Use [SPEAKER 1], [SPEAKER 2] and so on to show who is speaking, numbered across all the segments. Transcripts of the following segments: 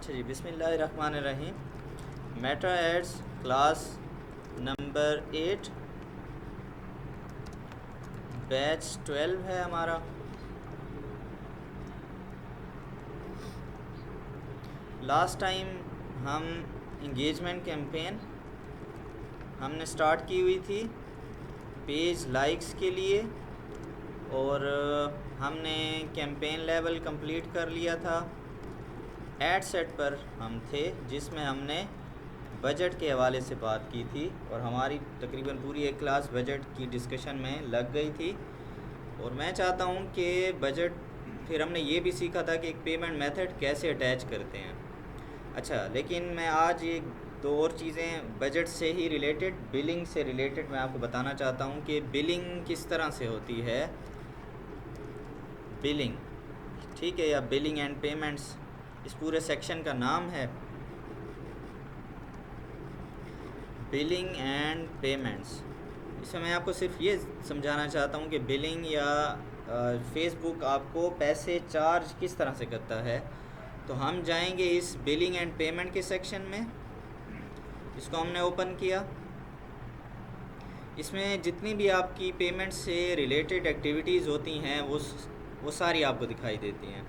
[SPEAKER 1] अच्छा जी, बिस्मिल्लाहिर्रहमानिर्रहीम। Meta ads class number 8 batch 12 है हमारा। लास्ट टाइम हम इंगेजमेंट कैंपेन हमने स्टार्ट की हुई थी पेज लाइक्स के लिए, और हमने कैंपेन लेवल कंप्लीट कर लिया था। एड सेट पर हम थे जिसमें हमने बजट के हवाले से बात की थी और हमारी तकरीबन पूरी एक क्लास बजट की डिस्कशन में लग गई थी। और मैं चाहता हूं कि बजट, फिर हमने ये भी सीखा था कि एक पेमेंट मेथड कैसे अटैच करते हैं। अच्छा, लेकिन मैं आज एक दो और चीज़ें बजट से ही रिलेटेड, बिलिंग से रिलेटेड मैं आपको बताना चाहता हूं कि बिलिंग किस तरह से होती है। बिलिंग, ठीक है, या बिलिंग एंड पेमेंट्स इस पूरे सेक्शन का नाम है। बिलिंग एंड पेमेंट्स, इसमें मैं आपको सिर्फ ये समझाना चाहता हूँ कि बिलिंग या फेसबुक आपको पैसे चार्ज किस तरह से करता है। तो हम जाएंगे इस बिलिंग एंड पेमेंट के सेक्शन में, इसको हमने ओपन किया। इसमें जितनी भी आपकी पेमेंट से रिलेटेड एक्टिविटीज़ होती हैं वो सारी आपको दिखाई देती हैं।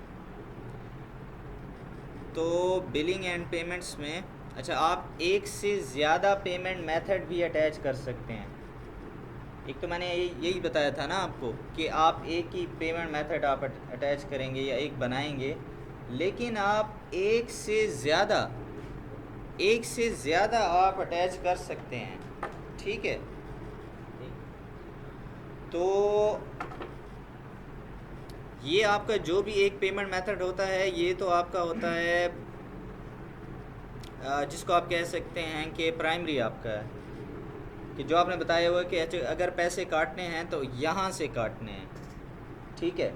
[SPEAKER 1] तो बिलिंग एंड पेमेंट्स में, अच्छा, आप एक से ज़्यादा पेमेंट मेथड भी अटैच कर सकते हैं। एक तो मैंने यही बताया था ना आपको कि आप एक ही पेमेंट मेथड आप अटैच करेंगे या एक बनाएंगे, लेकिन आप एक से ज़्यादा आप अटैच कर सकते हैं, ठीक है। तो ये आपका जो भी एक पेमेंट मेथड होता है, ये तो आपका होता है जिसको आप कह सकते हैं कि प्राइमरी आपका है, कि जो आपने बताया हुआ कि अगर पैसे काटने हैं तो यहाँ से काटने हैं, ठीक है।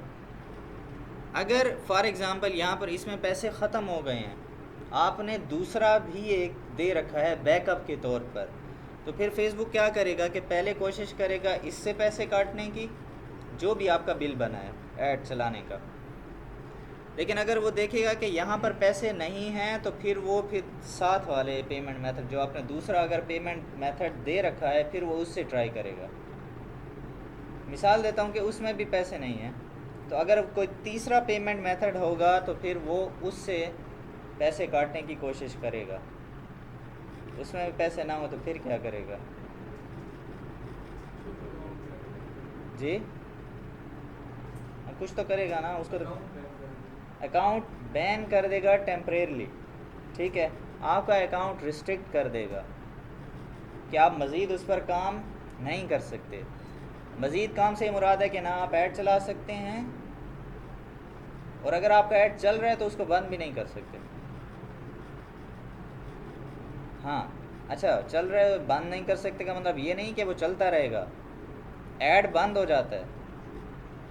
[SPEAKER 1] अगर फॉर एग्ज़ाम्पल यहाँ पर इसमें पैसे ख़त्म हो गए हैं, आपने दूसरा भी एक दे रखा है बैकअप के तौर पर, तो फिर फेसबुक क्या करेगा कि पहले कोशिश करेगा इससे पैसे काटने की, जो भी आपका बिल बना है ऐड चलाने का। लेकिन अगर वो देखेगा कि यहाँ पर पैसे नहीं हैं, तो फिर साथ वाले पेमेंट मेथड जो आपने दूसरा अगर पेमेंट मेथड दे रखा है, फिर वो उससे ट्राई करेगा। मिसाल देता हूँ कि उसमें भी पैसे नहीं हैं, तो अगर कोई तीसरा पेमेंट मेथड होगा तो फिर वो उससे पैसे काटने की कोशिश करेगा। उसमें भी पैसे ना हो तो फिर क्या करेगा जी? कुछ तो करेगा ना, उसको तो अकाउंट बैन कर देगा टेम्परेरली, ठीक है। आपका अकाउंट रिस्ट्रिक्ट कर देगा कि आप मज़ीद उस पर काम नहीं कर सकते। मज़ीद काम से मुराद है कि ना आप ऐड चला सकते हैं, और अगर आपका ऐड चल रहा है तो उसको बंद भी नहीं कर सकते। हाँ, अच्छा, चल रहा है बंद नहीं कर सकते का मतलब ये नहीं कि वो चलता रहेगा, ऐड बंद हो जाता है।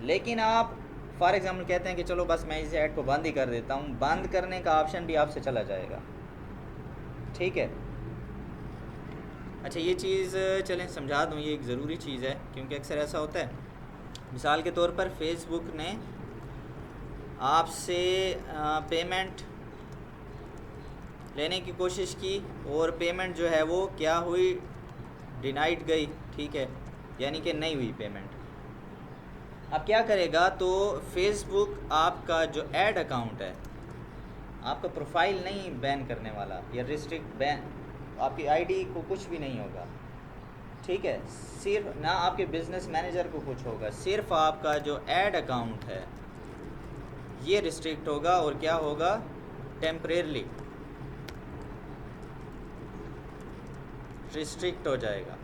[SPEAKER 1] लेकिन आप फॉर एग्ज़ाम्पल कहते हैं कि चलो बस मैं इस ऐड को बंद ही कर देता हूँ, बंद करने का ऑप्शन भी आपसे चला जाएगा, ठीक है। अच्छा, ये चीज़ चलें समझा दूँ, ये एक ज़रूरी चीज़ है, क्योंकि अक्सर ऐसा होता है। मिसाल के तौर पर फेसबुक ने आपसे पेमेंट लेने की कोशिश की और पेमेंट जो है वो क्या हुई, डिनाइड गई, ठीक है, यानी कि नहीं हुई पेमेंट। अब क्या करेगा, तो फेसबुक आपका जो ऐड अकाउंट है, आपका प्रोफाइल नहीं बैन करने वाला या रिस्ट्रिक्ट बैन, आपकी आईडी को कुछ भी नहीं होगा, ठीक है। सिर्फ ना आपके बिजनेस मैनेजर को कुछ होगा, सिर्फ आपका जो ऐड अकाउंट है ये रिस्ट्रिक्ट होगा, और क्या होगा, टेम्परेरली रिस्ट्रिक्ट हो जाएगा।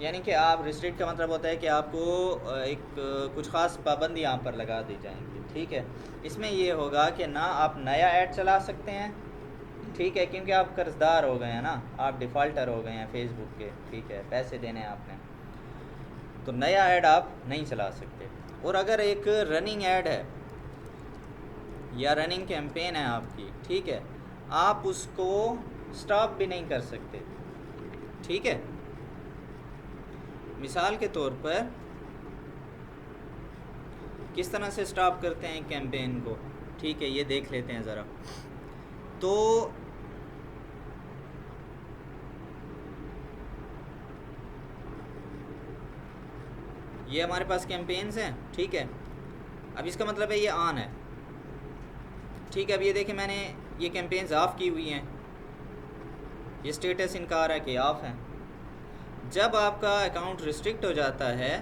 [SPEAKER 1] यानी कि आप रिस्ट्रिक्ट का मतलब होता है कि आपको एक कुछ ख़ास पाबंदी यहाँ पर लगा दी जाएंगी, ठीक है। इसमें ये होगा कि ना आप नया ऐड चला सकते हैं, ठीक है, क्योंकि आप कर्जदार हो गए हैं ना, आप डिफ़ॉल्टर हो गए हैं फेसबुक के, ठीक है, पैसे देने हैं आपने, तो नया ऐड आप नहीं चला सकते। और अगर एक रनिंग ऐड है या रनिंग कैंपेन है आपकी, ठीक है, आप उसको स्टॉप भी नहीं कर सकते, ठीक है। मिसाल के तौर पर किस तरह से स्टॉप करते हैं कैंपेन को, ठीक है, ये देख लेते हैं ज़रा। तो ये हमारे पास कैंपेन्स हैं, ठीक है। अब इसका मतलब है ये ऑन है, ठीक है। अब ये देखें मैंने ये कैंपेन्स ऑफ़ की हुई हैं, ये स्टेटस इनका आ रहा है कि ऑफ़ है। जब आपका अकाउंट रिस्ट्रिक्ट हो जाता है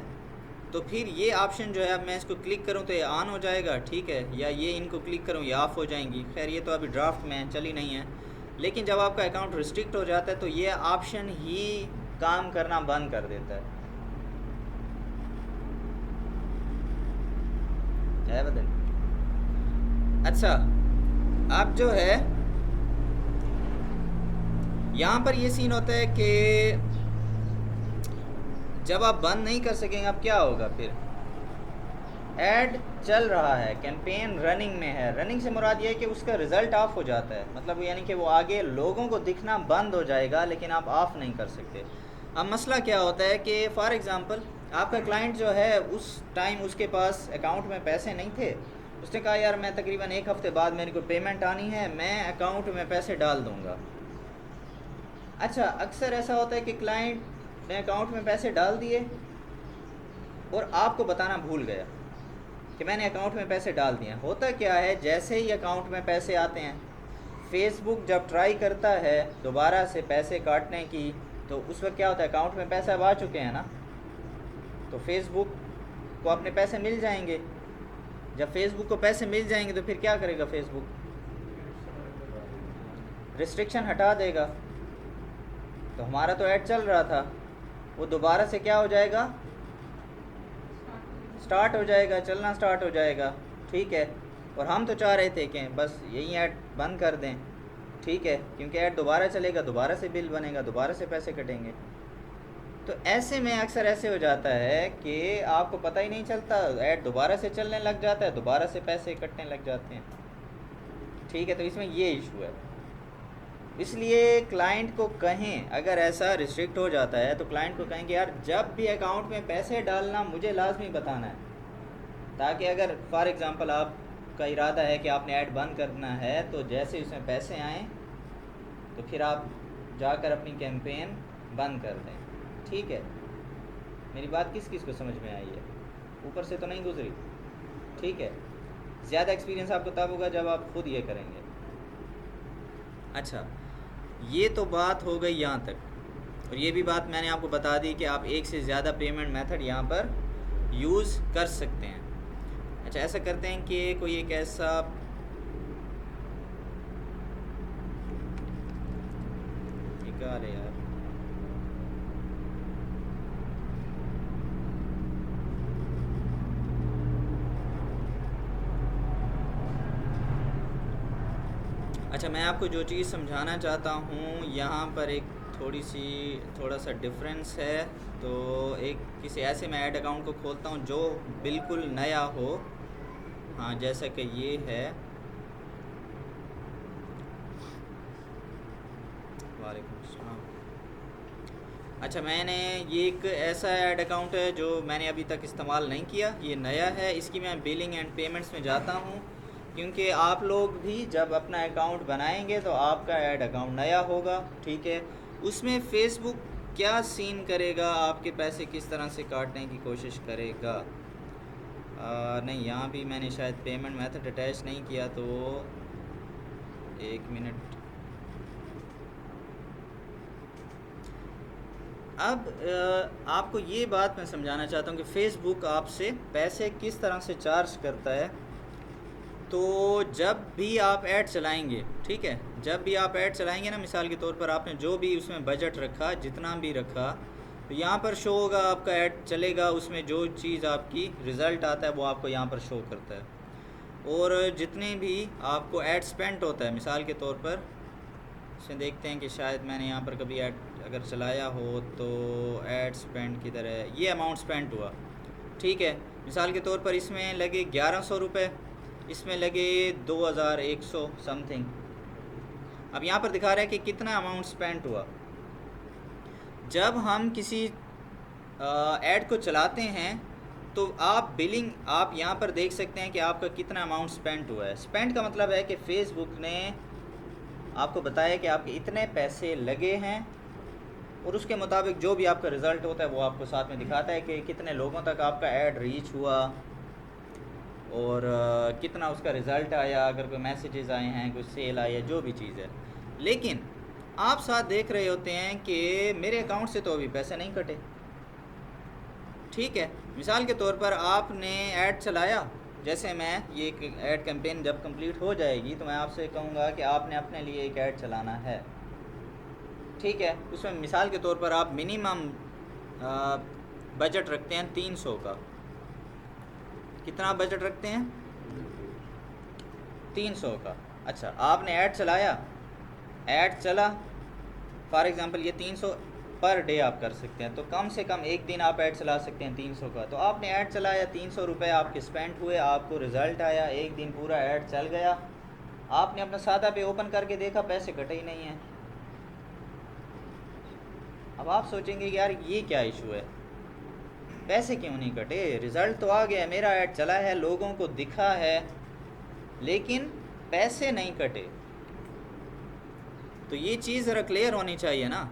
[SPEAKER 1] तो फिर ये ऑप्शन जो है, अब मैं इसको क्लिक करूं तो ये ऑन हो जाएगा, ठीक है, या ये इनको क्लिक करूं ये ऑफ़ हो जाएंगी। खैर ये तो अभी ड्राफ्ट में चली नहीं है, लेकिन जब आपका अकाउंट रिस्ट्रिक्ट हो जाता है तो ये ऑप्शन ही काम करना बंद कर देता है बदल। अच्छा, अब जो है यहाँ पर ये सीन होता है कि जब आप बंद नहीं कर सकेंगे, अब क्या होगा फिर? ऐड चल रहा है, कैंपेन रनिंग में है। रनिंग से मुराद ये है कि उसका रिज़ल्ट ऑफ हो जाता है, मतलब यानी कि वो आगे लोगों को दिखना बंद हो जाएगा, लेकिन आप ऑफ़ नहीं कर सकते। अब मसला क्या होता है कि फ़ॉर एग्ज़ाम्पल आपका क्लाइंट जो है उस टाइम उसके पास अकाउंट में पैसे नहीं थे, उसने कहा यार मैं तकरीबन 1 हफ़्ते बाद मेरे को पेमेंट आनी है, मैं अकाउंट में पैसे डाल दूँगा। अच्छा, अक्सर ऐसा होता है कि क्लाइंट ने अकाउंट में पैसे डाल दिए और आपको बताना भूल गया कि मैंने अकाउंट में पैसे डाल दिए। होता क्या है, जैसे ही अकाउंट में पैसे आते हैं, फेसबुक जब ट्राई करता है दोबारा से पैसे काटने की, तो उस वक्त क्या होता है, अकाउंट में पैसे अब आ चुके हैं ना, तो फेसबुक को अपने पैसे मिल जाएंगे। जब फेसबुक को पैसे मिल जाएंगे तो फिर क्या करेगा फेसबुक? रिस्ट्रिक्शन हटा देगा। तो हमारा तो ऐड चल रहा था, वो दोबारा से क्या हो जाएगा, स्टार्ट हो जाएगा, चलना स्टार्ट हो जाएगा, ठीक है। और हम तो चाह रहे थे कि बस यही ऐड बंद कर दें, ठीक है, क्योंकि ऐड दोबारा चलेगा, दोबारा से बिल बनेगा, दोबारा से पैसे कटेंगे। तो ऐसे में अक्सर ऐसे हो जाता है कि आपको पता ही नहीं चलता, ऐड दोबारा से चलने लग जाता है, दोबारा से पैसे कटने लग जाते हैं, ठीक है। तो इसमें ये इशू है। इसलिए क्लाइंट को कहें, अगर ऐसा रिस्ट्रिक्ट हो जाता है तो क्लाइंट को कहेंगे यार जब भी अकाउंट में पैसे डालना मुझे लाजमी बताना है, ताकि अगर फॉर एग्ज़ाम्पल आपका इरादा है कि आपने ऐड बंद करना है, तो जैसे उसमें पैसे आएँ तो फिर आप जाकर अपनी कैंपेन बंद कर दें, ठीक है। मेरी बात किस किस को समझ में आई है? ऊपर से तो नहीं गुजरी, ठीक है। ज़्यादा एक्सपीरियंस आपको तब होगा जब आप खुद ये करेंगे। अच्छा, ये तो बात हो गई यहाँ तक, और ये भी बात मैंने आपको बता दी कि आप एक से ज़्यादा पेमेंट मेथड यहाँ पर यूज़ कर सकते हैं। अच्छा, ऐसा करते हैं कि कोई एक ऐसा निकाल है यार, अच्छा मैं आपको जो चीज़ समझाना चाहता हूँ यहाँ पर एक थोड़ा सा डिफरेंस है। तो एक किसी ऐसे मैं ऐड अकाउंट को खोलता हूँ जो बिल्कुल नया हो, हाँ जैसा कि ये है। वालेकुम अस्सलाम। अच्छा, मैंने ये एक ऐसा ऐड अकाउंट है जो मैंने अभी तक इस्तेमाल नहीं किया, ये नया है। इसकी मैं बिलिंग एंड पेमेंट्स में जाता हूँ, क्योंकि आप लोग भी जब अपना अकाउंट बनाएंगे तो आपका ऐड अकाउंट नया होगा, ठीक है। उसमें फ़ेसबुक क्या सीन करेगा, आपके पैसे किस तरह से काटने की कोशिश करेगा। नहीं, यहाँ भी मैंने शायद पेमेंट मेथड अटैच नहीं किया, तो 1 मिनट। अब आपको ये बात मैं समझाना चाहता हूँ कि फ़ेसबुक आपसे पैसे किस तरह से चार्ज करता है। तो जब भी आप ऐड चलाएंगे, ठीक है, जब भी आप ऐड चलाएंगे ना, मिसाल के तौर पर आपने जो भी उसमें बजट रखा, जितना भी रखा, तो यहाँ पर शो होगा, आपका ऐड चलेगा, उसमें जो चीज़ आपकी रिज़ल्ट आता है वो आपको यहाँ पर शो करता है। और जितने भी आपको ऐड स्पेंड होता है, मिसाल के तौर पर इसमें देखते हैं कि शायद मैंने यहाँ पर कभी ऐड अगर चलाया हो, तो ऐड स्पेंड की तरह ये अमाउंट स्पेंड हुआ, ठीक है। मिसाल के तौर पर इसमें लगे 1100 रुपये, इसमें लगे 2100 समथिंग। अब यहाँ पर दिखा रहा है कि कितना अमाउंट स्पेंड हुआ। जब हम किसी ऐड को चलाते हैं तो आप बिलिंग आप यहाँ पर देख सकते हैं कि आपका कितना अमाउंट स्पेंड हुआ है। स्पेंड का मतलब है कि फ़ेसबुक ने आपको बताया कि आपके इतने पैसे लगे हैं, और उसके मुताबिक जो भी आपका रिज़ल्ट होता है वो आपको साथ में दिखाता है कि कितने लोगों तक आपका ऐड रीच हुआ और कितना उसका रिज़ल्ट आया, अगर कोई मैसेजेस आए हैं, कोई सेल आई है, जो भी चीज़ है। लेकिन आप साथ देख रहे होते हैं कि मेरे अकाउंट से तो अभी पैसे नहीं कटे। ठीक है, मिसाल के तौर पर आपने ऐड चलाया, जैसे मैं ये एक ऐड कैंपेन जब कंप्लीट हो जाएगी तो मैं आपसे कहूँगा कि आपने अपने लिए एक ऐड चलाना है। ठीक है, उसमें मिसाल के तौर पर आप मिनिमम बजट रखते हैं 300 का। कितना बजट रखते हैं? 300 का। अच्छा, आपने ऐड चलाया, ऐड चला, फॉर एग्ज़ाम्पल ये 300 पर डे आप कर सकते हैं, तो कम से कम एक दिन आप ऐड चला सकते हैं 300 का। तो आपने ऐड चलाया, 300 रुपये आपके स्पेंड हुए, आपको रिज़ल्ट आया, एक दिन पूरा ऐड चल गया, आपने अपना सादा पे ओपन करके देखा, पैसे कटे ही नहीं हैं। अब आप सोचेंगे कि यार ये क्या इशू है, पैसे क्यों नहीं कटे? रिज़ल्ट तो आ गया, मेरा ऐड चला है, लोगों को दिखा है, लेकिन पैसे नहीं कटे। तो ये चीज़ ज़रा क्लियर होनी चाहिए ना।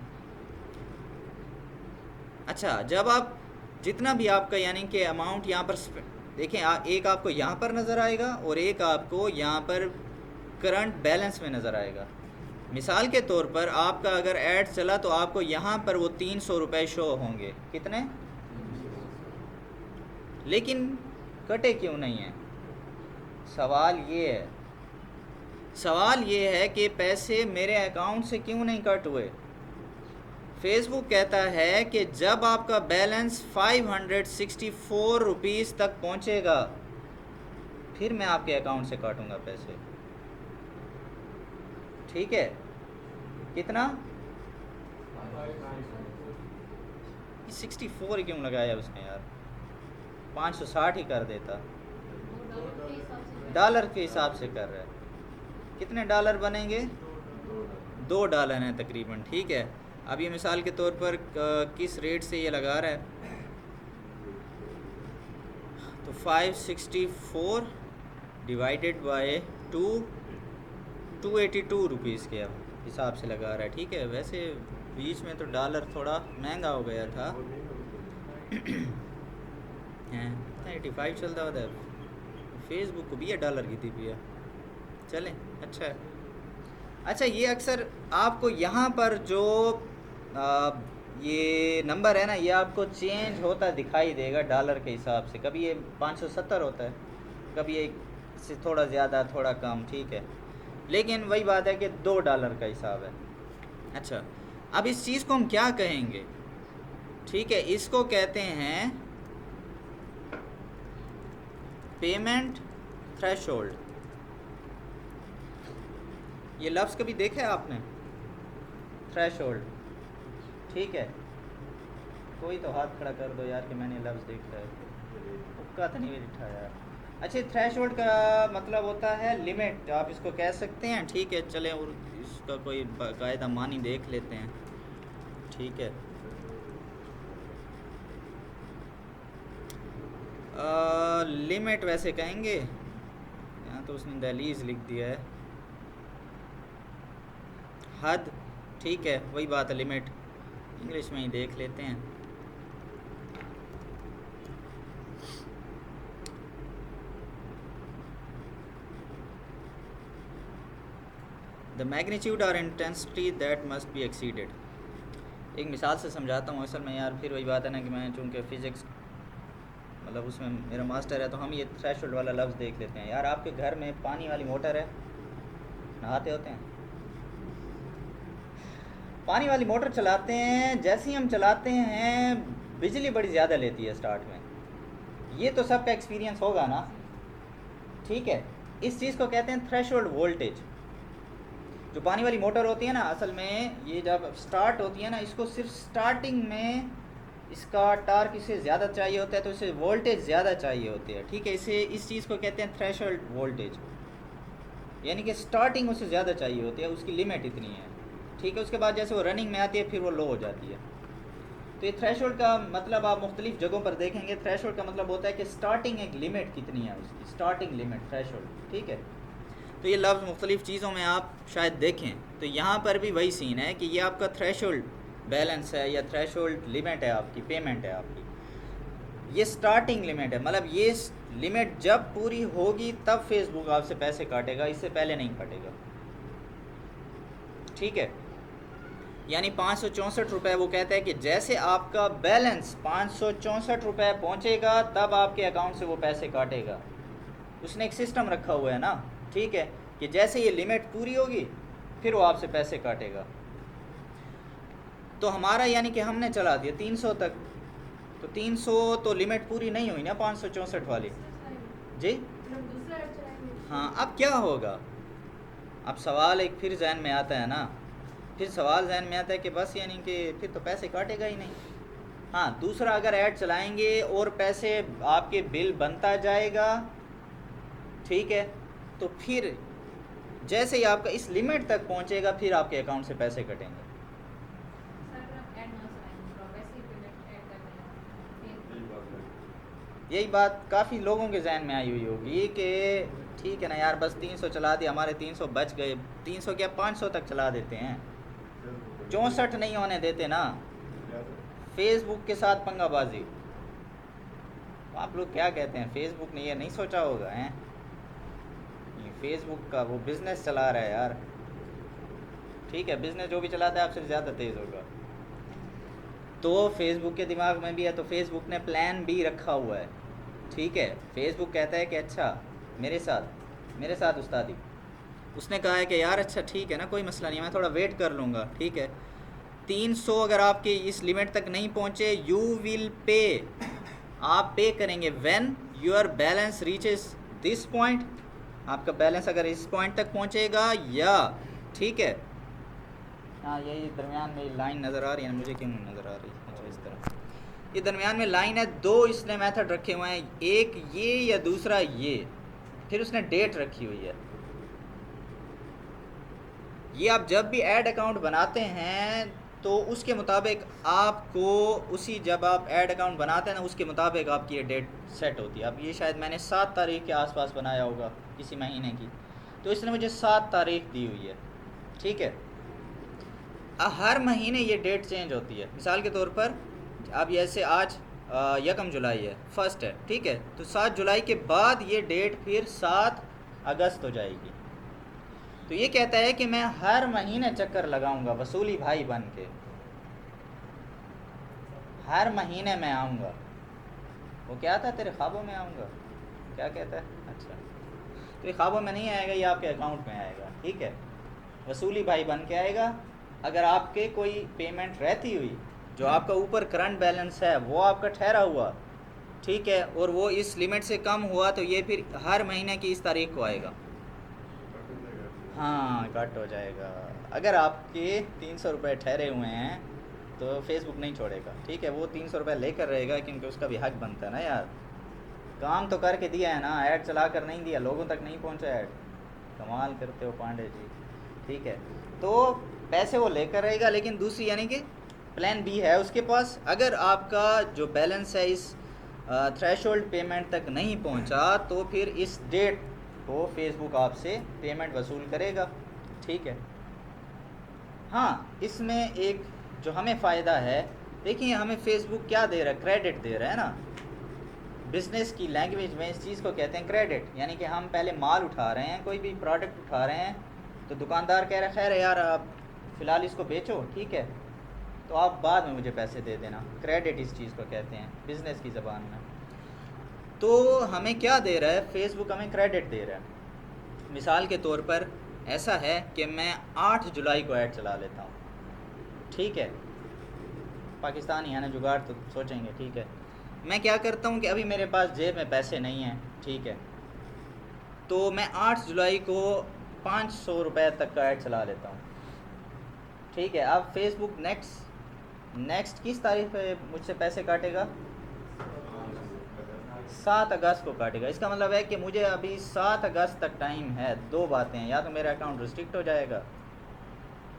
[SPEAKER 1] अच्छा, जब आप जितना भी आपका यानी कि अमाउंट यहाँ पर देखें, एक आपको यहाँ पर नज़र आएगा और एक आपको यहाँ पर करंट बैलेंस में नज़र आएगा। मिसाल के तौर पर आपका अगर ऐड चला तो आपको यहाँ पर वो 300 रुपये शो होंगे। कितने? लेकिन कटे क्यों नहीं हैं? सवाल ये है कि पैसे मेरे अकाउंट से क्यों नहीं कट हुए। फेसबुक कहता है कि जब आपका बैलेंस 564 रुपीज़ तक पहुंचेगा फिर मैं आपके अकाउंट से काटूंगा पैसे। ठीक है, कितना? 64 क्यों लगाया उसने यार, 560 ही कर देता। डॉलर के हिसाब से कर रहा है। कितने डॉलर बनेंगे? $2 हैं तकरीबन। ठीक है, अब ये मिसाल के तौर पर किस रेट से ये लगा रहा है, तो 564 डिवाइडेड बाय 282 रुपीज़ के हिसाब से लगा रहा है। ठीक है, वैसे बीच में तो डॉलर थोड़ा महंगा हो गया था 85 चलता होता है। फेसबुक को भी है डॉलर की थी भैया, चलें अच्छा है। अच्छा, ये अक्सर आपको यहाँ पर जो ये नंबर है ना, ये आपको चेंज होता दिखाई देगा डॉलर के हिसाब से। कभी ये 570 होता है, कभी ये से थोड़ा ज़्यादा थोड़ा कम। ठीक है, लेकिन वही बात है कि $2 का हिसाब है। अच्छा, अब इस चीज़ को हम क्या कहेंगे? ठीक है, इसको कहते हैं पेमेंट थ्रेशोल्ड। ये लफ्ज़ कभी देखा है आपने? थ्रेशोल्ड। ठीक है, कोई तो हाथ खड़ा कर दो यार कि मैंने लफ्ज़ देखा है, उक्का तो नहीं लिखा यार। अच्छा, थ्रेशोल्ड का मतलब होता है लिमिट, आप इसको कह सकते हैं। ठीक है, चलें और इसका कोई बाकायदा मानी देख लेते हैं। ठीक है, लिमिट वैसे कहेंगे, यहाँ तो उसने दहलीज लिख दिया है, हद। ठीक है, वही बात है, लिमिट इंग्लिश में ही देख लेते हैं। द मैग्नीट्यूड और intensity that must be exceeded. एक मिसाल से समझाता हूँ। असल में यार फिर वही बात है ना कि मैं चूँकि फ़िज़िक्स मतलब उसमें मेरा मास्टर है, तो हम ये थ्रेशोल्ड वाला लफ्ज़ देख लेते हैं। यार आपके घर में पानी वाली मोटर है, नहाते होते हैं, पानी वाली मोटर चलाते हैं, जैसे ही हम चलाते हैं बिजली बड़ी ज़्यादा लेती है स्टार्ट में। ये तो सबका एक्सपीरियंस होगा ना। ठीक है, इस चीज़ को कहते हैं थ्रेशोल्ड वोल्टेज। जो पानी वाली मोटर होती है ना, असल में ये जब स्टार्ट होती है ना, इसको सिर्फ स्टार्टिंग में इसका टार्क इसे ज़्यादा चाहिए होता है, तो इसे वोल्टेज ज़्यादा चाहिए होती है। ठीक है, इसे इस चीज़ को कहते हैं थ्रेशोल्ड वोल्टेज, यानी कि स्टार्टिंग उसे ज़्यादा चाहिए होती है, उसकी लिमिट इतनी है। ठीक है, उसके बाद जैसे वो रनिंग में आती है फिर वो लो हो जाती है। तो ये थ्रेशोल्ड का मतलब आप मुख्तलिफ जगहों पर देखेंगे, थ्रेशोल्ड का मतलब होता है कि स्टार्टिंग एक लिमिट कितनी है उसकी, स्टार्टिंग लिमिट थ्रेशोल्ड, ठीक है। तो ये लफ्ज़ मुख्तलिफ चीज़ों में आप शायद देखें, तो यहाँ पर भी वही सीन है कि ये आपका थ्रेशोल्ड बैलेंस है या थ्रेशोल्ड लिमिट है, आपकी पेमेंट है आपकी, ये स्टार्टिंग लिमिट है। मतलब ये लिमिट जब पूरी होगी तब फेसबुक आपसे पैसे काटेगा, इससे पहले नहीं काटेगा, ठीक है। यानी 564 रुपये, वो कहता है कि जैसे आपका बैलेंस 564 रुपये पहुँचेगा तब आपके अकाउंट से वो पैसे काटेगा। उसने एक सिस्टम रखा हुआ है ना, ठीक है, कि जैसे ये लिमिट पूरी होगी फिर वो आपसे पैसे काटेगा। तो हमारा यानी कि हमने चला दिया 300 तक, तो 300 तो लिमिट पूरी नहीं हुई ना 564 वाली जी। हाँ, अब क्या होगा, अब सवाल एक फिर जहन में आता है ना, फिर सवाल जहन में आता है कि बस यानी कि फिर तो पैसे काटेगा ही नहीं। हाँ, दूसरा अगर ऐड चलाएंगे और पैसे आपके बिल बनता जाएगा, ठीक है, तो फिर जैसे ही आपका इस लिमिट तक पहुंचेगा फिर आपके अकाउंट से पैसे कटेंगे। यही बात काफ़ी लोगों के जहन में आई हुई होगी कि ठीक है ना यार, बस 300 चला दिया, हमारे 300 बच गए, 300 क्या 500 तक चला देते हैं, 64 नहीं होने देते ना। फेसबुक के साथ पंगाबाजी, आप लोग क्या कहते हैं, फेसबुक ने ये नहीं सोचा होगा हैं, फेसबुक का वो बिज़नेस चला रहा है यार, ठीक है, बिज़नेस जो भी चलाता है आपसे ज़्यादा तेज़ होगा। तो फेसबुक के दिमाग में भी है, तो फेसबुक ने प्लान भी रखा हुआ है, ठीक है। फेसबुक कहता है कि अच्छा मेरे साथ उस्तादी, उसने कहा है कि यार अच्छा ठीक है ना, कोई मसला नहीं, मैं थोड़ा वेट कर लूँगा, ठीक है। 300 अगर आपके इस लिमिट तक नहीं पहुँचे, यू विल पे, आप पे करेंगे when your balance reaches this point, आपका बैलेंस अगर इस पॉइंट तक पहुँचेगा, या ठीक है। हाँ, यही दरमियान में लाइन नज़र आ रही है, मुझे क्यों नहीं नज़र आ रही, अच्छा इस तरह, ये दरमियान में लाइन है, दो इसने मेथड रखे हुए हैं, एक ये या दूसरा ये, फिर उसने डेट रखी हुई है। ये आप जब भी ऐड अकाउंट बनाते हैं तो उसके मुताबिक आपको उसी, जब आप ऐड अकाउंट बनाते हैं ना उसके मुताबिक आपकी ये डेट सेट होती है। अब ये शायद मैंने 7 तारीख के आसपास बनाया होगा किसी महीने की, तो इसने मुझे 7 तारीख दी हुई है, ठीक है। हर महीने ये डेट चेंज होती है। मिसाल के तौर पर अब जैसे आज 1 जुलाई है, फर्स्ट है, ठीक है, तो 7 जुलाई के बाद ये डेट फिर 7 अगस्त हो जाएगी। तो ये कहता है कि मैं हर महीने चक्कर लगाऊंगा, वसूली भाई बन के हर महीने मैं आऊँगा। वो क्या था, तेरे ख्वाबों में आऊँगा, क्या कहता है, अच्छा, तो ये ख्वाबों में नहीं आएगा, ये आपके अकाउंट में आएगा, ठीक है, वसूली भाई बन के आएगा। अगर आपके कोई पेमेंट रहती हुई, जो आपका ऊपर करंट बैलेंस है वो आपका ठहरा हुआ, ठीक है, और वो इस लिमिट से कम हुआ, तो ये फिर हर महीने की इस तारीख को आएगा। हाँ, कट हो जाएगा। अगर आपके 300 रुपये ठहरे हुए हैं तो फेसबुक नहीं छोड़ेगा, ठीक है, वो 300 रुपये लेकर रहेगा, क्योंकि उसका भी हक बनता है ना यार, काम तो करके दिया है ना, ऐड चला कर नहीं दिया, लोगों तक नहीं पहुंचा ऐड, कमाल करते हो पांडे जी, ठीक है। तो पैसे वो लेकर रहेगा, लेकिन दूसरी यानी कि प्लान बी है उसके पास, अगर आपका जो बैलेंस है इस थ्रेशोल्ड पेमेंट तक नहीं पहुंचा तो फिर इस डेट को फेसबुक आपसे पेमेंट वसूल करेगा, ठीक है। हाँ, इसमें एक जो हमें फ़ायदा है, देखिए हमें फेसबुक क्या दे रहा है, क्रेडिट दे रहा है ना। बिज़नेस की लैंग्वेज में इस चीज़ को कहते हैं क्रेडिट, यानी कि हम पहले माल उठा रहे हैं, कोई भी प्रोडक्ट उठा रहे हैं, तो दुकानदार कह रहा है खैर यार आप फ़िलहाल इसको बेचो, ठीक है, तो आप बाद में मुझे पैसे दे देना, क्रेडिट इस चीज़ को कहते हैं बिज़नेस की ज़बान में। तो हमें क्या दे रहा है फेसबुक, हमें क्रेडिट दे रहा है। मिसाल के तौर पर ऐसा है कि मैं 8 जुलाई को ऐड चला लेता हूँ, ठीक है, पाकिस्तानी है ना, जुगाड़ तो सोचेंगे, ठीक है। मैं क्या करता हूँ कि अभी मेरे पास जेब में पैसे नहीं हैं, ठीक है, तो मैं 8 जुलाई को 500 रुपये तक का ऐड चला लेता हूँ, ठीक है। अब फेसबुक नेक्स्ट किस तारीख पे मुझसे पैसे काटेगा, 7 अगस्त को काटेगा। इसका मतलब है कि मुझे अभी 7 अगस्त तक टाइम है। दो बातें हैं, या तो मेरा अकाउंट रिस्ट्रिक्ट हो जाएगा,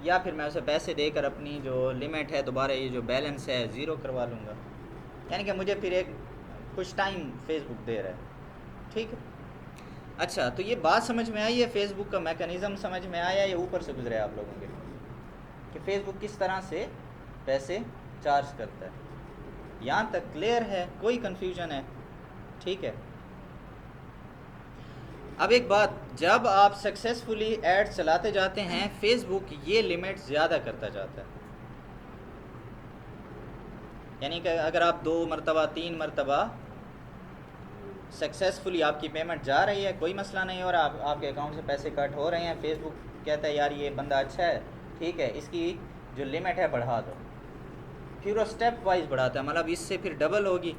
[SPEAKER 1] या फिर मैं उसे पैसे देकर अपनी जो लिमिट है दोबारा ये जो बैलेंस है ज़ीरो करवा लूँगा। यानी कि मुझे फिर एक कुछ टाइम फेसबुक दे रहा है। ठीक है, अच्छा तो ये बात समझ में आई है, फेसबुक का मैकेनिज़्म समझ में आया, ये ऊपर से गुजरे आप लोगों के कि फेसबुक किस तरह से पैसे चार्ज करता है। यहाँ तक क्लियर है, कोई कन्फ्यूजन है? ठीक है, अब एक बात, जब आप सक्सेसफुली ऐड चलाते जाते हैं फेसबुक ये लिमिट ज़्यादा करता जाता है। यानी कि अगर आप 2 मरतबा 3 मरतबा सक्सेसफुली आपकी पेमेंट जा रही है, कोई मसला नहीं हो रहा, आपके अकाउंट से पैसे कट हो रहे हैं, फेसबुक कहता है यार ये बंदा अच्छा है, ठीक है, इसकी जो लिमिट है बढ़ा दो, फिर वो स्टेप वाइज बढ़ाता है, मतलब इससे फिर डबल होगी,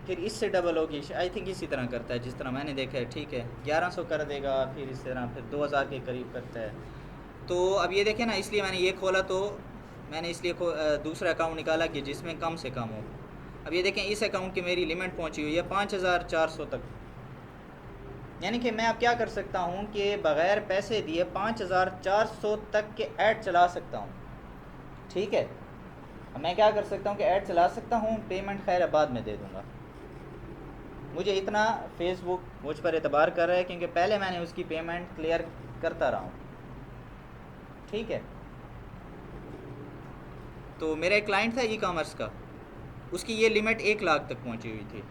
[SPEAKER 1] फिर इससे डबल होगी, आई थिंक इसी तरह करता है जिस तरह मैंने देखा है। ठीक है, 1100 कर देगा, फिर इस तरह फिर 2000 के करीब करता है। तो अब ये देखें ना, इसलिए मैंने ये खोला, तो मैंने इसलिए दूसरा अकाउंट निकाला कि जिसमें कम से कम हो। अब ये देखें इस अकाउंट की मेरी लिमिट पहुंची हुई है 5400 तक। यानी कि मैं अब क्या कर सकता हूं कि बग़ैर पैसे दिए 5400 तक के ऐड चला सकता हूं। ठीक है, अब मैं क्या कर सकता हूं कि ऐड चला सकता हूं, पेमेंट खैर बाद में दे दूंगा। मुझे इतना फेसबुक मुझ पर एतबार कर रहा है क्योंकि पहले मैंने उसकी पेमेंट क्लियर करता रहा हूँ। ठीक है, तो मेरा एक क्लाइंट था ई कॉमर्स का, उसकी ये लिमिट 1 लाख तक पहुँची हुई थी।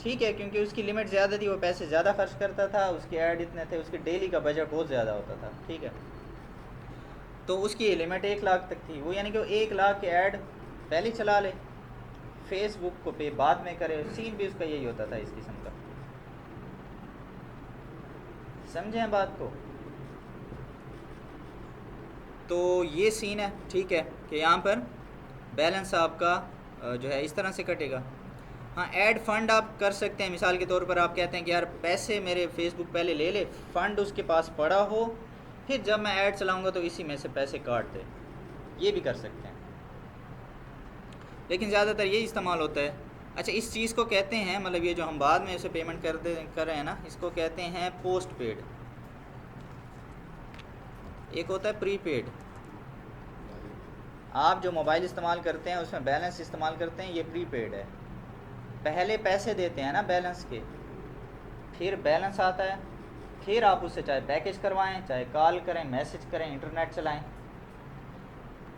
[SPEAKER 1] ठीक है, क्योंकि उसकी लिमिट ज़्यादा थी, वो पैसे ज़्यादा खर्च करता था, उसके ऐड इतने थे, उसके डेली का बजट बहुत ज़्यादा होता था। ठीक है, तो उसकी ये लिमिट 1 लाख तक थी, वो यानी कि वो 1 लाख के ऐड पहले चला ले, फेसबुक को पे बाद में करे। सीन भी उसका यही होता था इस किस्म का, समझें बात को? तो ये सीन है। ठीक है, कि यहाँ पर बैलेंस आपका जो है इस तरह से कटेगा। हाँ, ऐड फ़ंड आप कर सकते हैं, मिसाल के तौर पर आप कहते हैं कि यार पैसे मेरे फेसबुक पहले ले ले, फ़ंड उसके पास पड़ा हो, फिर जब मैं ऐड चलाऊँगा तो इसी में से पैसे काट दे, ये भी कर सकते हैं, लेकिन ज़्यादातर ये इस्तेमाल होता है। अच्छा, इस चीज़ को कहते हैं, मतलब ये जो हम बाद में इसे पेमेंट कर रहे हैं ना, इसको कहते हैं पोस्ट पेड। एक होता है प्रीपेड, आप जो मोबाइल इस्तेमाल करते हैं उसमें बैलेंस इस्तेमाल करते हैं, ये प्रीपेड है। पहले पैसे देते हैं ना बैलेंस के, फिर बैलेंस आता है, फिर आप उससे चाहे पैकेज करवाएं, चाहे कॉल करें, मैसेज करें, इंटरनेट चलाएं,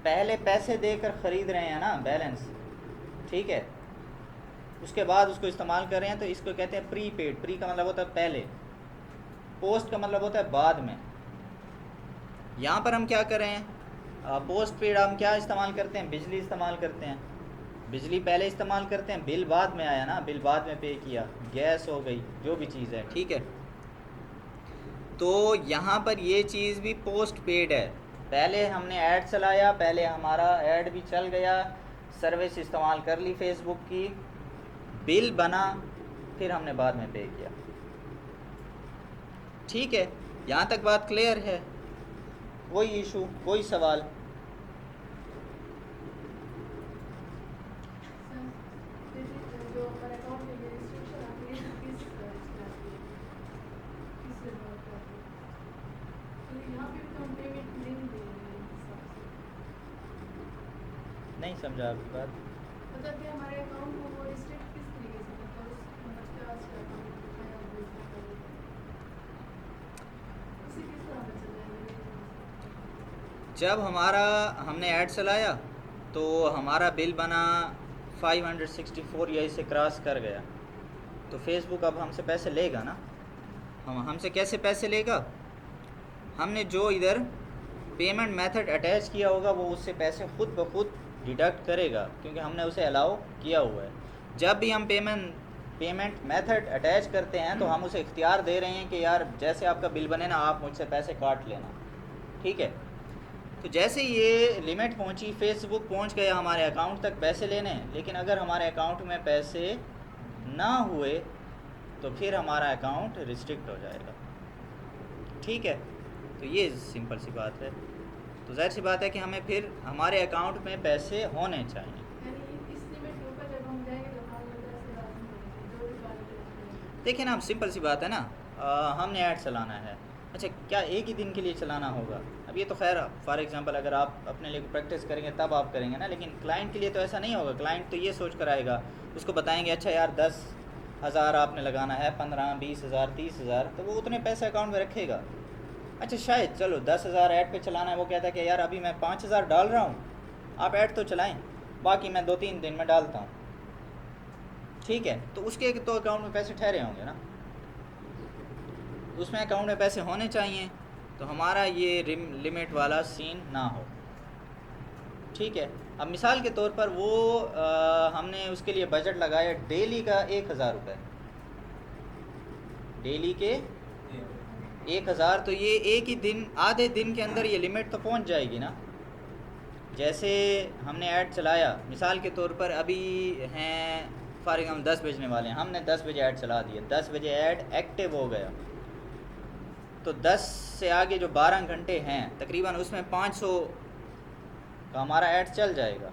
[SPEAKER 1] पहले पैसे देकर ख़रीद रहे हैं ना बैलेंस। ठीक है, उसके बाद उसको इस्तेमाल कर रहे हैं, तो इसको कहते हैं प्रीपेड। प्री का मतलब होता है पहले, पोस्ट का मतलब होता है बाद में। यहाँ पर हम क्या कर रहे हैं, पोस्ट पेड हम क्या इस्तेमाल करते हैं, बिजली इस्तेमाल करते हैं, बिजली पहले इस्तेमाल करते हैं, बिल बाद में आया ना, बिल बाद में पे किया, गैस हो गई, जो भी चीज़ है। ठीक है, तो यहाँ पर ये चीज़ भी पोस्ट पेड है, पहले हमने ऐड चलाया, पहले हमारा ऐड भी चल गया, सर्विस इस्तेमाल कर ली फेसबुक की, बिल बना, फिर हमने बाद में पे किया। ठीक है, यहाँ तक बात क्लियर है? कोई इशू, कोई सवाल? नहीं समझा आपकी बात।
[SPEAKER 2] मतलब कि हमारे अकाउंट को वो रिस्ट्रिक्ट किस तरीके से करता है, उस मतलब आज का अकाउंट दिखाया और दूसरा कर देता है, उसे किस तरह पता चल जाएगा?
[SPEAKER 1] जब हमने ऐड चलाया तो हमारा बिल बना 564 या इसे क्रॉस कर गया, तो फेसबुक अब हमसे पैसे लेगा ना। हमसे कैसे पैसे लेगा, हमने जो इधर पेमेंट मेथड अटैच किया होगा वो उससे पैसे खुद ब खुद डिडक्ट करेगा, क्योंकि हमने उसे अलाउ किया हुआ है। जब भी हम पेमेंट मेथड अटैच करते हैं तो हम उसे इख्तियार दे रहे हैं कि यार जैसे आपका बिल बने ना, आप मुझसे पैसे काट लेना। ठीक है, तो जैसे ये लिमिट पहुंची, फेसबुक पहुंच गया हमारे अकाउंट तक पैसे लेने, लेकिन अगर हमारे अकाउंट में पैसे ना हुए तो फिर हमारा अकाउंट रिस्ट्रिक्ट हो जाएगा। ठीक है, तो ये सिंपल सी बात है। तो जाहिर सी बात है कि हमें फिर हमारे अकाउंट में पैसे होने चाहिए। देखिए ना, सिंपल सी बात है ना, हमने ऐड चलाना है, अच्छा, क्या एक ही दिन के लिए चलाना होगा? अब ये तो खैर फॉर एग्जांपल अगर आप अपने लिए प्रैक्टिस करेंगे तब आप करेंगे ना, लेकिन क्लाइंट के लिए तो ऐसा नहीं होगा। क्लाइंट तो ये सोच कर आएगा, उसको बताएंगे अच्छा यार 10,000 आपने लगाना है, 15, 20,000, 30,000, तो वो उतने पैसे अकाउंट में रखेगा। अच्छा शायद चलो 10,000 ऐड पे चलाना है, वो कहता है कि यार अभी मैं 5,000 डाल रहा हूँ, आप ऐड तो चलाएं, बाकी मैं 2-3 दिन में डालता हूँ, ठीक है। तो उसके तो अकाउंट में पैसे ठहरे होंगे ना, उसमें अकाउंट में पैसे होने चाहिए, तो हमारा ये लिमिट वाला सीन ना हो, ठीक है। अब मिसाल के तौर पर वो हमने उसके लिए बजट लगाया डेली का 1,000 रुपये, डेली के 1,000, तो ये एक ही दिन आधे दिन के अंदर ये लिमिट तो पहुंच जाएगी ना। जैसे हमने ऐड चलाया, मिसाल के तौर पर अभी हैं फॉर एग्जाम्पल 10 बजने वाले हैं, हमने 10 बजे ऐड चला दिया, 10 बजे ऐड एक्टिव हो गया, तो 10 से आगे जो 12 घंटे हैं तकरीबन उसमें 500 का हमारा ऐड चल जाएगा।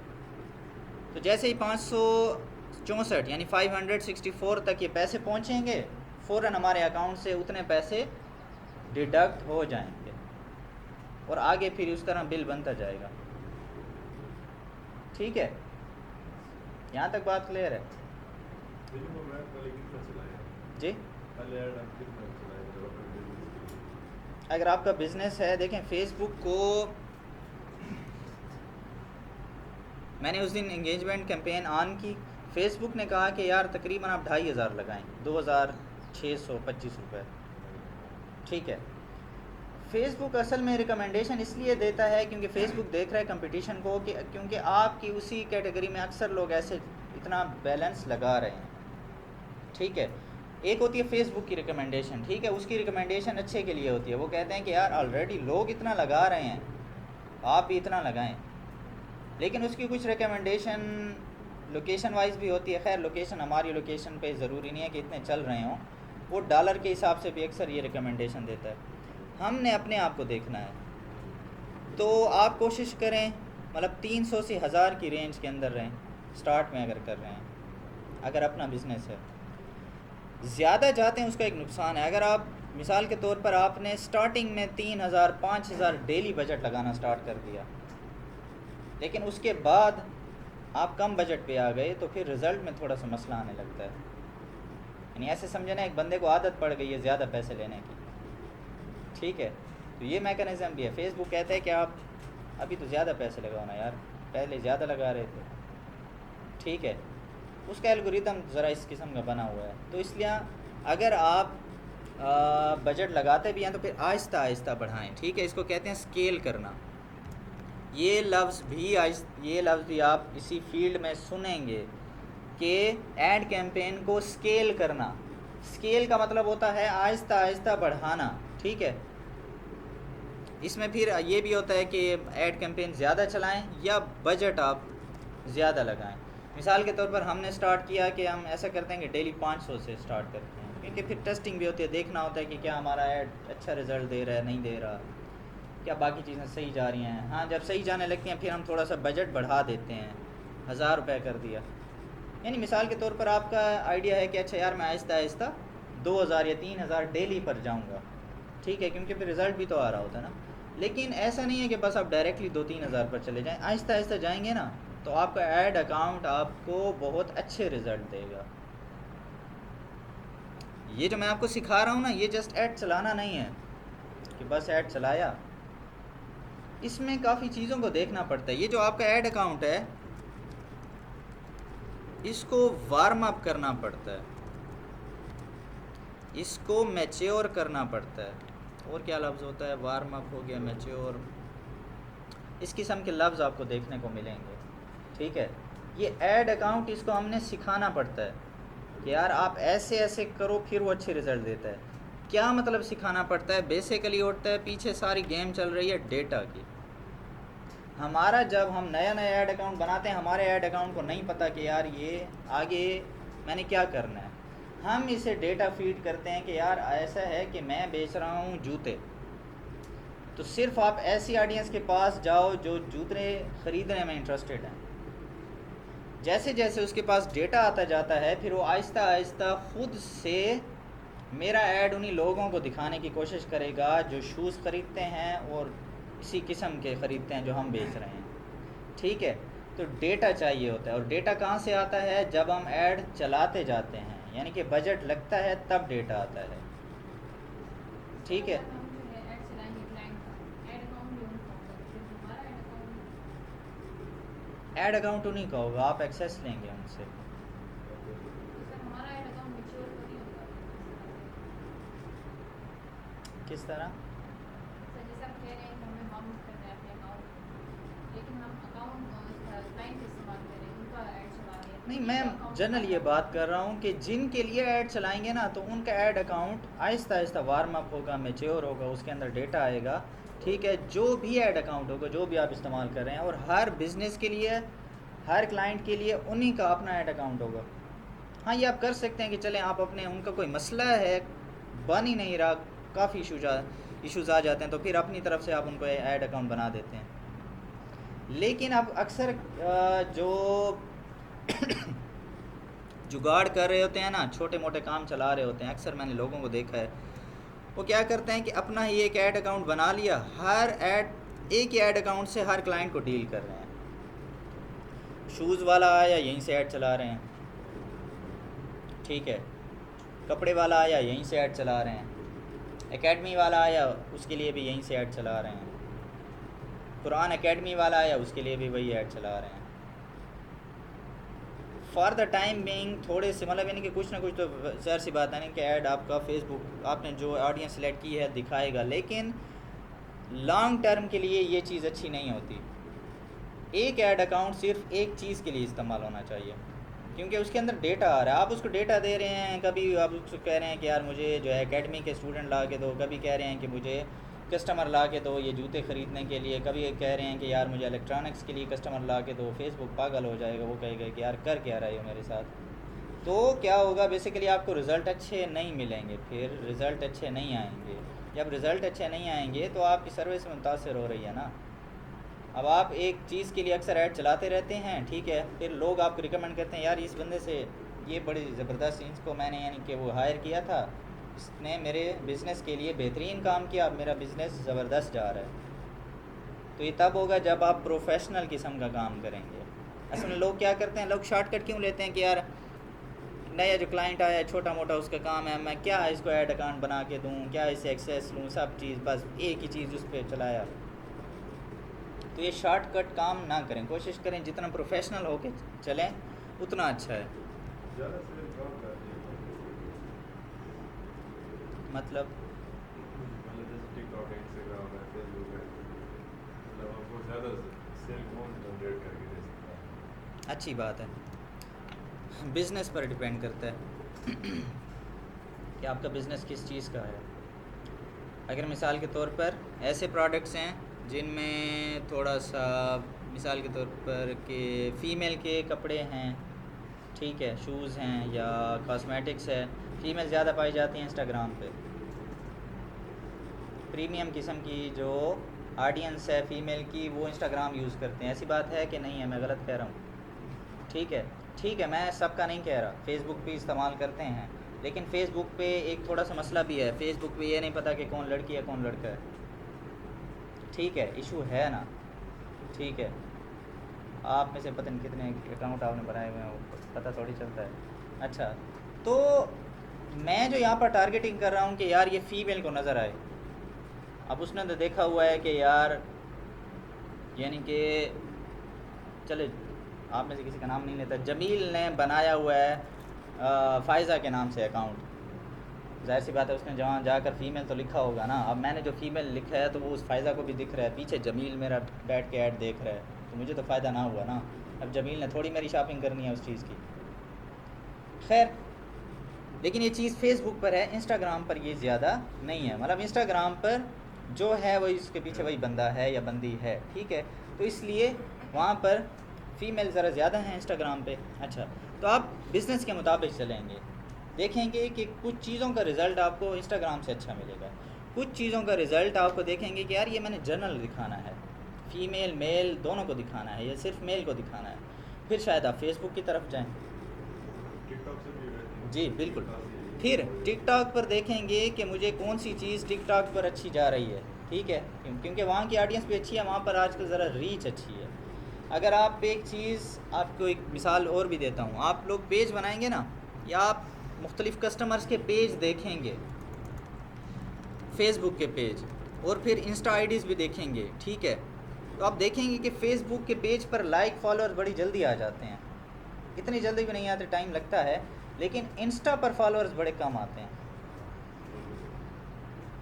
[SPEAKER 1] तो जैसे ही 564 यानी 564 तक ये पैसे पहुंचेंगे, फ़ौरन हमारे अकाउंट से उतने पैसे डिडक्ट हो जाएंगे और आगे फिर उस तरह बिल बनता जाएगा, ठीक है। यहाँ तक बात क्लियर है जी? अगर आपका बिज़नेस है, देखें फेसबुक को मैंने उस दिन एंगेजमेंट कैंपेन ऑन की, फेसबुक ने कहा कि यार तकरीबन आप 2,500 लगाएं, 2,625 रुपये, ठीक है। फेसबुक असल में रिकमेंडेशन इसलिए देता है क्योंकि फेसबुक देख रहा है कंपटीशन को, कि क्योंकि आपकी उसी कैटेगरी में अक्सर लोग ऐसे इतना बैलेंस लगा रहे हैं, ठीक है। एक होती है फेसबुक की रिकमेंडेशन, ठीक है, उसकी रिकमेंडेशन अच्छे के लिए होती है, वो कहते हैं कि यार ऑलरेडी लोग इतना लगा रहे हैं, आप भी इतना लगाएं। लेकिन उसकी कुछ रिकमेंडेशन लोकेशन वाइज भी होती है, खैर लोकेशन हमारी लोकेशन पे ज़रूरी नहीं है कि इतने चल रहे हों, वो डॉलर के हिसाब से भी अक्सर ये रिकमेंडेशन देता है। हमने अपने आप को देखना है, तो आप कोशिश करें मतलब 300 से 1,000 की रेंज के अंदर रहें स्टार्ट में अगर कर रहे हैं, अगर अपना बिज़नेस है। ज़्यादा जाते हैं उसका एक नुकसान है, अगर आप मिसाल के तौर पर आपने स्टार्टिंग में 3,000 5,000 डेली बजट लगाना स्टार्ट कर दिया, लेकिन उसके बाद आप कम बजट पे आ गए, तो फिर रिज़ल्ट में थोड़ा सा मसला आने लगता है। यानी ऐसे समझे ना, एक बंदे को आदत पड़ गई है ज़्यादा पैसे लेने की, ठीक है, तो ये मैकेनिज़्म भी है। फेसबुक कहता है कि आप अभी तो ज़्यादा पैसे लगाओ ना यार, पहले ज़्यादा लगा रहे थे, ठीक है। उसका एल्गोरिदम ज़रा इस किस्म का बना हुआ है, तो इसलिए अगर आप बजट लगाते भी हैं तो फिर आहिस्ता आहिस्ता बढ़ाएं, ठीक है। इसको कहते हैं स्केल करना। ये लफ्ज़ भी आप इसी फील्ड में सुनेंगे कि एड कैंपेन को स्केल करना। स्केल का मतलब होता है आहिस्ता आहिस्ता बढ़ाना, ठीक है। इसमें फिर ये भी होता है कि एड कैंपेन ज़्यादा चलाएं या बजट आप ज़्यादा लगाएं। मिसाल के तौर पर हमने स्टार्ट किया कि हम ऐसा करते हैं कि डेली 500 से स्टार्ट करते हैं, क्योंकि फिर टेस्टिंग भी होती है, देखना होता है कि क्या हमारा ऐड अच्छा रिज़ल्ट दे रहा है, नहीं दे रहा, क्या बाकी चीज़ें सही जा रही हैं। हाँ, जब सही जाने लगती हैं फिर हम थोड़ा सा बजट बढ़ा देते हैं, 1,000 रुपये कर दिया। यानी मिसाल के तौर पर आपका आइडिया है कि अच्छा यार मैं आहिस्ता आहिस्ता 2,000 या 3,000 डेली पर जाऊँगा, ठीक है, क्योंकि फिर रिज़ल्ट भी तो आ रहा होता है ना। लेकिन ऐसा नहीं है कि बस आप डायरेक्टली 2-3 हज़ार पर चले जाएं, आहिस्ता आहिस्ता जाएंगे ना, तो आपका ऐड अकाउंट आपको बहुत अच्छे रिज़ल्ट देगा। ये जो मैं आपको सिखा रहा हूँ ना, ये जस्ट ऐड चलाना नहीं है कि बस ऐड चलाया, इसमें काफ़ी चीज़ों को देखना पड़ता है। ये जो आपका ऐड अकाउंट है, इसको वार्म अप करना पड़ता है, इसको मैच्योर करना पड़ता है। और क्या लफ्ज़ होता है, वार्म अप हो गया, मैच्योर, इस किस्म के लफ्ज़ आपको देखने को मिलेंगे, ठीक है। ये ऐड अकाउंट इसको हमने सिखाना पड़ता है कि यार आप ऐसे ऐसे करो, फिर वो अच्छे रिज़ल्ट देता है। क्या मतलब सिखाना पड़ता है? बेसिकली होता है पीछे सारी गेम चल रही है डेटा की। हमारा जब हम नया नया ऐड अकाउंट बनाते हैं, हमारे ऐड अकाउंट को नहीं पता कि यार ये आगे मैंने क्या करना है। हम इसे डेटा फीड करते हैं कि यार ऐसा है कि मैं बेच रहा हूँ जूते, तो सिर्फ आप ऐसी ऑडियंस के पास जाओ जो जूते ख़रीदने में इंटरेस्टेड हैं। जैसे जैसे उसके पास डेटा आता जाता है, फिर वो आहिस्ता आहिस्ता खुद से मेरा ऐड उन्हीं लोगों को दिखाने की कोशिश करेगा जो शूज़ ख़रीदते हैं और इसी किस्म के ख़रीदते हैं जो हम बेच रहे हैं, ठीक है। तो डेटा चाहिए होता है, और डेटा कहाँ से आता है? जब हम ऐड चलाते जाते हैं, यानी कि बजट लगता है तब डेटा आता है, ठीक है।
[SPEAKER 2] हम जो है ऐड चलाएंगे क्लाइंट का ऐड अकाउंट भी उनका होगा, फिर हमारा ऐड अकाउंट
[SPEAKER 1] ऐड अकाउंट उन्हीं का होगा, आप एक्सेस लेंगे उनसे।
[SPEAKER 2] तो सर हमारा ऐड अकाउंट मैच्योर तो नहीं होगा
[SPEAKER 1] किस तरह?
[SPEAKER 2] सर जैसे आप कह रहे हैं कि हमें बाउंस करना है अपने अकाउंट, लेकिन हम अकाउंट क्लाइंट इस्तेमाल कर रहे हैं, उनका ऐड चला रहे हैं,
[SPEAKER 1] नहीं,
[SPEAKER 2] उनका
[SPEAKER 1] मैं
[SPEAKER 2] अकाउंट
[SPEAKER 1] जनरल ये
[SPEAKER 2] हमारा
[SPEAKER 1] बात कर रहा हूँ कि जिनके लिए ऐड चलाएंगे ना, तो उनका add account Aahista Aahista warm up होगा, मैच्योर होगा, उसके अंदर डेटा आएगा, ठीक है। जो भी ऐड अकाउंट होगा, जो भी आप इस्तेमाल कर रहे हैं, और हर बिज़नेस के लिए, हर क्लाइंट के लिए उन्हीं का अपना ऐड अकाउंट होगा। हाँ, ये आप कर सकते हैं कि चलें आप अपने, उनका कोई मसला है, बन ही नहीं रहा, काफ़ी इशूज़ आ जाते हैं, तो फिर अपनी तरफ से आप उनको ऐड अकाउंट बना देते हैं। लेकिन अब अक्सर जो जुगाड़ कर रहे होते हैं ना, छोटे मोटे काम चला रहे होते हैं, अक्सर मैंने लोगों को देखा है, वो क्या करते हैं कि अपना ही एक ऐड अकाउंट बना लिया, एक ही ऐड अकाउंट से हर क्लाइंट को डील कर रहे हैं। शूज़ वाला आया, यहीं से ऐड चला रहे हैं, ठीक है। कपड़े वाला आया, यहीं से ऐड चला रहे हैं। एकेडमी वाला आया, उसके लिए भी यहीं से ऐड चला रहे हैं। कुरान एकेडमी वाला आया, उसके लिए भी वही ऐड चला रहे हैं। फॉर द टाइम बीइंग थोड़े से, मतलब यानी कि कुछ ना कुछ तो ज़ाहिर सी बात है नहीं कि ऐड आपका फेसबुक आपने जो ऑडियंस सेलेक्ट की है दिखाएगा, लेकिन लॉन्ग टर्म के लिए ये चीज़ अच्छी नहीं होती। एक ऐड अकाउंट सिर्फ एक चीज़ के लिए इस्तेमाल होना चाहिए, क्योंकि उसके अंदर डेटा आ रहा है, आप उसको डेटा दे रहे हैं। कभी आप उसको कह रहे हैं कि यार मुझे जो है एकेडमी के स्टूडेंट ला के दो, कभी कह रहे हैं कि मुझे कस्टमर ला के दो ये जूते ख़रीदने के लिए, कभी कह रहे हैं कि यार मुझे इलेक्ट्रॉनिक्स के लिए कस्टमर ला के दो। फेसबुक पागल हो जाएगा, वो कहेगा कि यार कर क्या रहे हो मेरे साथ। तो क्या होगा, बेसिकली आपको रिज़ल्ट अच्छे नहीं मिलेंगे, फिर रिज़ल्ट अच्छे नहीं आएंगे। जब रिज़ल्ट अच्छे नहीं आएंगे तो आपकी सर्विस मुतासर हो रही है ना। अब आप एक चीज़ के लिए अक्सर ऐड चलाते रहते हैं, ठीक है, फिर लोग आपको रिकमेंड करते हैं, यार इस बंदे से ये बड़ी ज़बरदस्त, इसको मैंने यानी कि वो हायर किया था, इसने मेरे बिज़नेस के लिए बेहतरीन काम किया, अब मेरा बिज़नेस ज़बरदस्त जा रहा है। तो ये तब होगा जब आप प्रोफेशनल किस्म का काम करेंगे। असल में लोग क्या करते हैं, लोग शॉर्टकट क्यों लेते हैं कि यार नया जो क्लाइंट आया है छोटा मोटा उसका काम है, मैं क्या इसको ऐड अकाउंट बना के दूँ, क्या इसे एक्सेस लूँ, सब चीज़ बस एक ही चीज़ उस पर चलाया। तो ये शॉर्टकट काम ना करें, कोशिश करें जितना प्रोफेशनल होके चलें उतना अच्छा है। मतलब अच्छी बात है, बिज़नेस पर डिपेंड करता है कि आपका बिज़नेस किस चीज़ का है। अगर मिसाल के तौर पर ऐसे प्रोडक्ट्स हैं जिनमें थोड़ा सा, मिसाल के तौर पर कि फ़ीमेल के कपड़े हैं, ठीक है, शूज़ हैं या कॉस्मेटिक्स है, फ़ीमेल ज़्यादा पाई जाती हैं इंस्टाग्राम पे, प्रीमियम किस्म की जो ऑडियंस है फ़ीमेल की वो इंस्टाग्राम यूज़ करते हैं। ऐसी बात है कि नहीं है, मैं गलत कह रहा हूँ? ठीक है, मैं सबका नहीं कह रहा, फ़ेसबुक भी इस्तेमाल करते हैं, लेकिन फ़ेसबुक पे एक थोड़ा सा मसला भी है, फ़ेसबुक पे ये नहीं पता कि कौन लड़की है कौन लड़का है, ठीक है, इशू है ना, ठीक है। आप में से पता नहीं कितने अकाउंट आपने बनाए हुए हैं, वो पता थोड़ी चलता है। अच्छा, तो मैं जो यहाँ पर टारगेटिंग कर रहा हूँ कि यार ये फ़ीमेल को नज़र आए। अब उसने तो देखा हुआ है कि यार, यानी कि चले आप में से किसी का नाम नहीं लेता, जमील ने बनाया हुआ है फ़ायज़ा के नाम से अकाउंट, ज़ाहिर सी बात है उसने जहाँ जाकर फ़ीमेल तो लिखा होगा ना। अब मैंने जो फ़ीमेल लिखा है तो वो उस फ़ायज़ा को भी दिख रहा है, पीछे जमील मेरा बैठ के ऐड देख रहा है, तो मुझे तो फ़ायदा ना हुआ ना। अब जमील ने थोड़ी मेरी शॉपिंग करनी है उस चीज़ की। खैर, लेकिन ये चीज़ फ़ेसबुक पर है, इंस्टाग्राम पर ये ज़्यादा नहीं है। मतलब इंस्टाग्राम पर जो है वही उसके पीछे वही बंदा है या बंदी है, ठीक है, तो इसलिए वहाँ पर फ़ीमेल ज़रा ज़्यादा हैं इंस्टाग्राम पे। अच्छा, तो आप बिज़नेस के मुताबिक चलेंगे, देखेंगे कि कुछ चीज़ों का रिज़ल्ट आपको इंस्टाग्राम से अच्छा मिलेगा, कुछ चीज़ों का रिज़ल्ट आपको देखेंगे कि यार ये मैंने जनरल दिखाना है, फ़ीमेल मेल दोनों को दिखाना है या सिर्फ मेल को दिखाना है, फिर शायद आप फेसबुक की तरफ जाएं। जी बिल्कुल, फिर टिकटॉक पर देखेंगे कि मुझे कौन सी चीज़ टिकटॉक पर अच्छी जा रही है, ठीक है, क्योंकि वहाँ की ऑडियंस भी अच्छी है, वहाँ पर आजकल ज़रा रीच अच्छी है। अगर आप एक चीज़, आपको एक मिसाल और भी देता हूँ, आप लोग पेज बनाएंगे ना, या आप मुख्तलिफ़ कस्टमर्स के पेज देखेंगे, फेसबुक के पेज, और फिर इंस्टा आईडीज़ भी देखेंगे, ठीक है, तो आप देखेंगे कि फ़ेसबुक के पेज पर लाइक फॉलोअर्स बड़ी जल्दी आ जाते हैं, इतनी जल्दी भी नहीं आते, टाइम लगता है, लेकिन इंस्टा पर फॉलोअर्स बड़े कम आते हैं,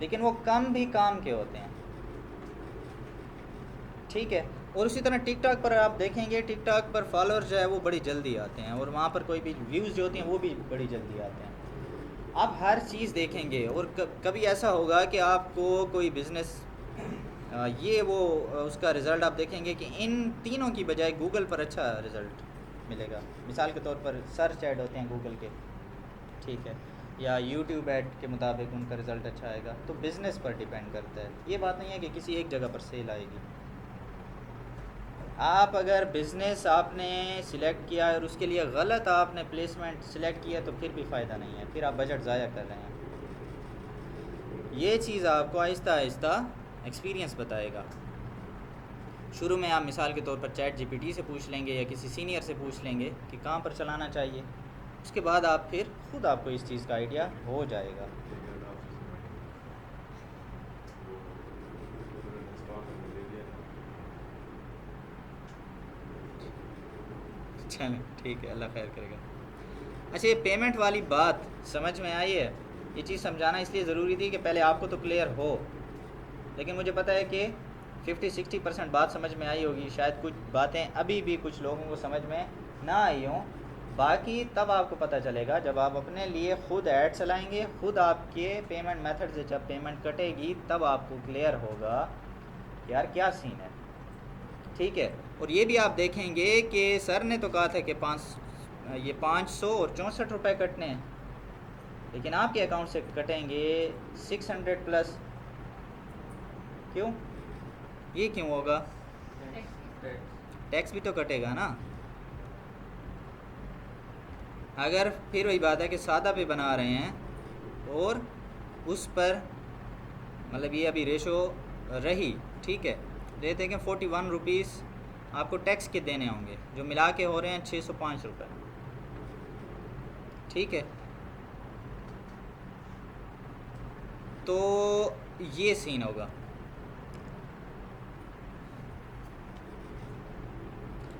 [SPEAKER 1] लेकिन वो कम भी काम के होते हैं, ठीक है। और उसी तरह टिकटॉक पर आप देखेंगे, टिकटॉक पर फॉलोअर्स जो है वो बड़ी जल्दी आते हैं, और वहाँ पर कोई भी व्यूज़ जो होती हैं वो भी बड़ी जल्दी आते हैं। आप हर चीज़ देखेंगे, और कभी ऐसा होगा कि आपको कोई बिज़नेस ये वो उसका रिज़ल्ट आप देखेंगे कि इन तीनों की बजाय गूगल पर अच्छा रिज़ल्ट मिलेगा। मिसाल के तौर पर सर्च ऐड होते हैं गूगल के, ठीक है, या यूट्यूब ऐड के मुताबिक उनका रिज़ल्ट अच्छा आएगा, तो बिज़नेस पर डिपेंड करता है। ये बात नहीं है कि किसी एक जगह पर सेल आएगी। आप अगर बिज़नेस आपने सिलेक्ट किया और उसके लिए गलत आपने प्लेसमेंट सिलेक्ट किया तो फिर भी फ़ायदा नहीं है, फिर आप बजट ज़ाया कर रहे हैं। ये चीज़ आपको आहिस्ता आहिस्ता एक्सपीरियंस बताएगा। शुरू में आप मिसाल के तौर पर चैट जीपीटी से पूछ लेंगे या किसी सीनियर से पूछ लेंगे कि कहाँ पर चलाना चाहिए, उसके बाद आप फिर खुद आपको इस चीज़ का आइडिया हो जाएगा। चलें ठीक है, अल्लाह खैर करेगा। अच्छा, ये पेमेंट वाली बात समझ में आई है? ये चीज़ समझाना इसलिए ज़रूरी थी कि पहले आपको तो क्लियर हो, लेकिन मुझे पता है कि 50-60% बात समझ में आई होगी, शायद कुछ बातें अभी भी कुछ लोगों को समझ में ना आई हों। बाकी तब आपको पता चलेगा जब आप अपने लिए ख़ुद ऐड चलाएंगे, ख़ुद आपके पेमेंट मेथड से जब पेमेंट कटेगी तब आपको क्लियर होगा कि यार क्या सीन है, ठीक है। और ये भी आप देखेंगे कि सर ने तो कहा था कि 500 और 64 रुपये कटने हैं, लेकिन आपके अकाउंट से कटेंगे 600 प्लस। क्यों? ये क्यों होगा? टैक्स भी तो कटेगा ना। अगर फिर वही बात है कि सादा पे बना रहे हैं और उस पर मतलब ये अभी रेशो रही, ठीक है, देते हैं कि 41 रुपीज़ आपको टैक्स के देने होंगे, जो मिला के हो रहे हैं 605 रुपये, ठीक है। तो ये सीन होगा।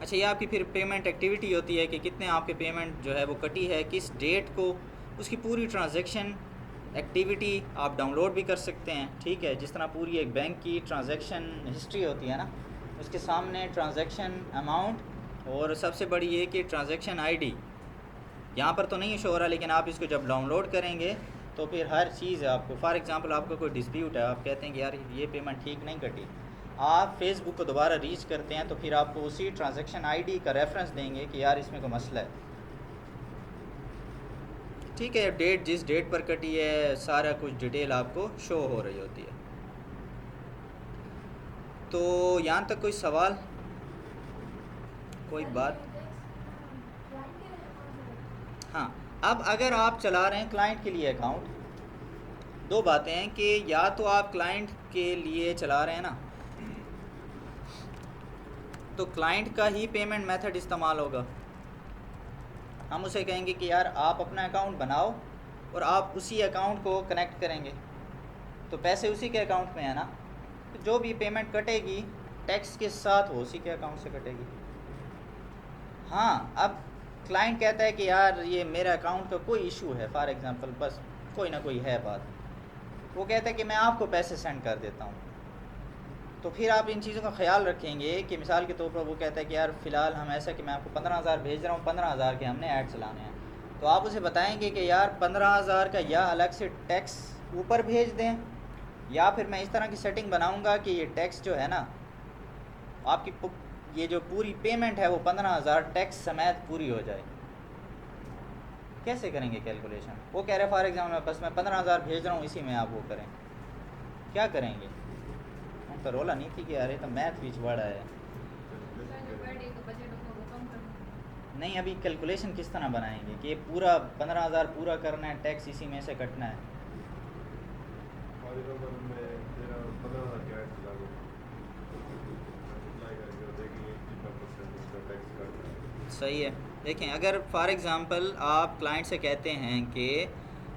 [SPEAKER 1] अच्छा, ये आपकी फिर पेमेंट एक्टिविटी होती है कि कितने आपके पेमेंट जो है वो कटी है, किस डेट को, उसकी पूरी ट्रांजैक्शन एक्टिविटी आप डाउनलोड भी कर सकते हैं, ठीक है। जिस तरह पूरी एक बैंक की ट्रांजैक्शन हिस्ट्री होती है ना, उसके सामने ट्रांजैक्शन अमाउंट और सबसे बड़ी ये कि ट्रांजैक्शन आईडी यहाँ पर तो नहीं शो हो रहा, लेकिन आप इसको जब डाउनलोड करेंगे तो फिर हर चीज़ आपको, फॉर एग्ज़ाम्पल आपका कोई डिस्प्यूट है, आप कहते हैं कि यार ये पेमेंट ठीक नहीं कटी, आप फेसबुक को दोबारा रीच करते हैं तो फिर आपको उसी ट्रांजैक्शन आईडी का रेफरेंस देंगे कि यार इसमें कोई मसला है, ठीक है। डेट, जिस डेट पर कटी है, सारा कुछ डिटेल आपको शो हो रही होती है। तो यहाँ तक कोई सवाल, कोई बात? हाँ, अब अगर आप चला रहे हैं क्लाइंट के लिए अकाउंट, दो बातें हैं कि या तो आप क्लाइंट के लिए चला रहे हैं ना, तो क्लाइंट का ही पेमेंट मेथड इस्तेमाल होगा। हम उसे कहेंगे कि यार आप अपना अकाउंट बनाओ और आप उसी अकाउंट को कनेक्ट करेंगे, तो पैसे उसी के अकाउंट में है ना, तो जो भी पेमेंट कटेगी टैक्स के साथ वो उसी के अकाउंट से कटेगी। हाँ, अब क्लाइंट कहता है कि यार ये मेरा अकाउंट का कोई इशू है, फॉर एग्ज़ाम्पल बस कोई ना कोई है बात, वो कहता है कि मैं आपको पैसे सेंड कर देता हूँ, तो फिर आप इन चीज़ों का ख्याल रखेंगे कि मिसाल के तौर पर वो कहता है कि यार फ़िलहाल हम ऐसा कि मैं आपको 15,000 भेज रहा हूँ, 15,000 के हमने ऐड चलाने हैं, तो आप उसे बताएंगे कि यार 15,000 का या अलग से टैक्स ऊपर भेज दें, या फिर मैं इस तरह की सेटिंग बनाऊँगा कि ये टैक्स जो है ना, आपकी ये जो पूरी पेमेंट है वो 15,000 टैक्स समेत पूरी हो जाए। कैसे करेंगे कैलकुलेशन? वो कह रहे हैं फॉर एग्जाम्पल बस मैं 15,000 भेज रहा हूँ, इसी में आप वो करें, क्या करेंगे? तो रोला नहीं थी कि यार ये तो मैथ बीच बड़ा है। नहीं, अभी कैलकुलेशन किस तरह बनाएंगे कि ये पूरा 15,000 पूरा करना है, टैक्स इसी में से कटना है। सही है। देखें, अगर फॉर एग्ज़ाम्पल आप क्लाइंट से कहते हैं कि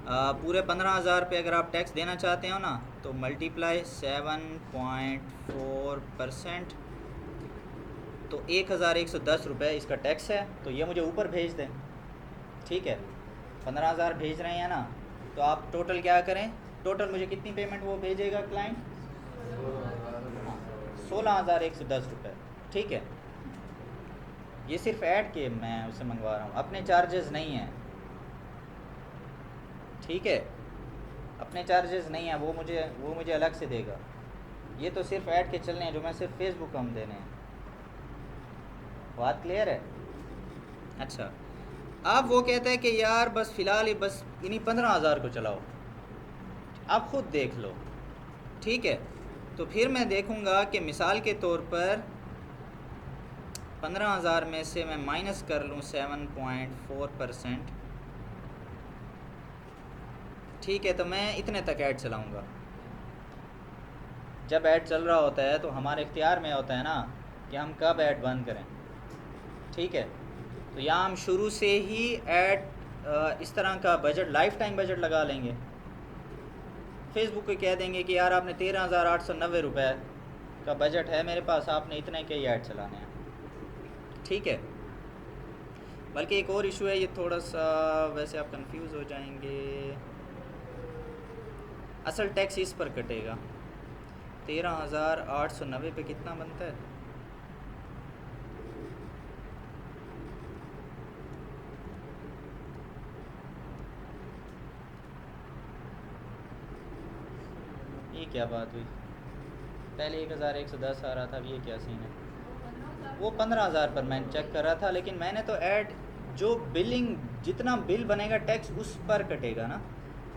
[SPEAKER 1] पूरे 15,000 पे अगर आप टैक्स देना चाहते हो ना, तो मल्टीप्लाई 7.4%, तो 1,110 रुपये इसका टैक्स है, तो ये मुझे ऊपर भेज दें। ठीक है, 15,000 भेज रहे हैं ना, तो आप टोटल क्या करें, टोटल मुझे कितनी पेमेंट वो भेजेगा क्लाइंट, 16,110 रुपये। ठीक है, ये सिर्फ ऐड के मैं उसे मंगवा रहा हूँ, अपने चार्जेस नहीं हैं। ठीक है, अपने चार्जेस नहीं हैं, वो मुझे अलग से देगा। ये तो सिर्फ ऐड के चलने हैं जो मैं सिर्फ फेसबुक को हम देने हैं। बात क्लियर है? अच्छा, अब वो कहता है कि यार बस फ़िलहाल ही बस इन्हीं 15,000 को चलाओ, आप ख़ुद देख लो। ठीक है, तो फिर मैं देखूँगा कि मिसाल के तौर पर 15,000 में से मैं माइनस कर लूँ 7.4%। ठीक है, तो मैं इतने तक ऐड चलाऊँगा। जब ऐड चल रहा होता है तो हमारे इख्तियार में होता है ना कि हम कब ऐड बंद करें। ठीक है, तो यहाँ हम शुरू से ही ऐड इस तरह का बजट, लाइफ टाइम बजट लगा लेंगे। फेसबुक को कह देंगे कि यार आपने 13,890 रुपये का बजट है मेरे पास, आपने इतने के ही ऐड चलाने हैं। ठीक है, बल्कि एक और इशू है, ये थोड़ा सा वैसे आप कंफ्यूज हो जाएंगे। असल टैक्स इस पर कटेगा, 13,890 पे कितना बनता है, ये क्या बात हुई, पहले 1,110 आ रहा था, अब ये क्या सीन है। वो 15,000 पर मैंने चेक कर रहा था, लेकिन मैंने तो ऐड जो बिलिंग जितना बिल बनेगा टैक्स उस पर कटेगा ना,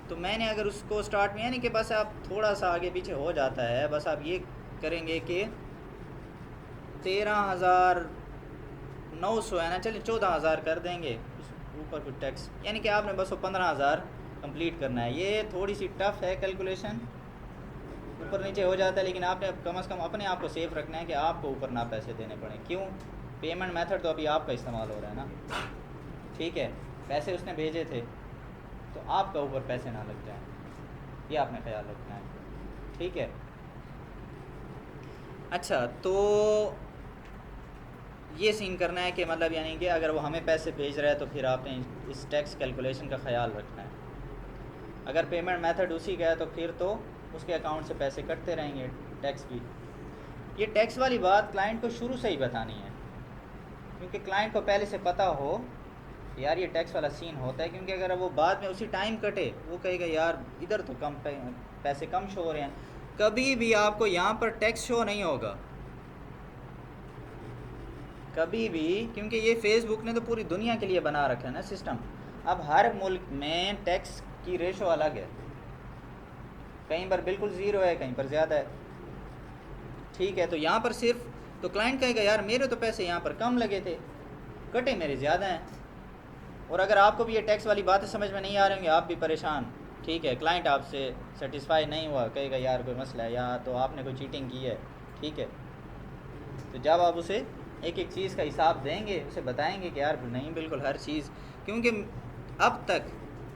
[SPEAKER 1] तो मैंने अगर उसको स्टार्ट में, यानी कि बस आप थोड़ा सा आगे पीछे हो जाता है, बस आप ये करेंगे कि 13,900 है ना, चलिए 14,000 कर देंगे, ऊपर कुछ टैक्स, यानी कि आपने बस वो 15,000 कंप्लीट करना है। ये थोड़ी सी टफ़ है कैलकुलेशन, ऊपर नीचे हो जाता है, लेकिन आपने कम से कम अपने आप को सेफ रखना है कि आपको ऊपर ना पैसे देने पड़े। क्यों, पेमेंट मेथड तो अभी आपका इस्तेमाल हो रहा है ना। ठीक है, पैसे उसने भेजे थे तो आपका ऊपर पैसे ना लग जाएं, ये आपने ख्याल रखना है। ठीक है, अच्छा, तो ये सीन करना है कि मतलब यानी कि अगर वो हमें पैसे भेज रहा है तो फिर आपने इस टैक्स कैलकुलेशन का ख्याल रखना है। अगर पेमेंट मेथड उसी का है तो फिर तो उसके अकाउंट से पैसे कटते रहेंगे, टैक्स भी। ये टैक्स वाली बात क्लाइंट को शुरू से ही बतानी है, क्योंकि क्लाइंट को पहले से पता हो यार ये टैक्स वाला सीन होता है, क्योंकि अगर वो बाद में उसी टाइम कटे, वो कहेगा यार इधर तो कम पैसे कम शो हो रहे हैं। कभी भी आपको यहाँ पर टैक्स शो नहीं होगा, कभी भी, क्योंकि ये फेसबुक ने तो पूरी दुनिया के लिए बना रखा है ना सिस्टम। अब हर मुल्क में टैक्स की रेशो अलग है, कहीं पर बिल्कुल ज़ीरो है, कहीं पर ज़्यादा है। ठीक है, तो यहाँ पर सिर्फ तो क्लाइंट कहेगा यार मेरे तो पैसे यहाँ पर कम लगे थे, कटे मेरे ज़्यादा हैं। और अगर आपको भी ये टैक्स वाली बातें समझ में नहीं आ रही होंगी, आप भी परेशान, ठीक है, क्लाइंट आपसे सेटिस्फाई नहीं हुआ, कहेगा यार कोई मसला है, या तो आपने कोई चीटिंग की है। ठीक है, तो जब आप उसे एक एक चीज़ का हिसाब देंगे, उसे बताएंगे कि यार नहीं बिल्कुल हर चीज़, क्योंकि अब तक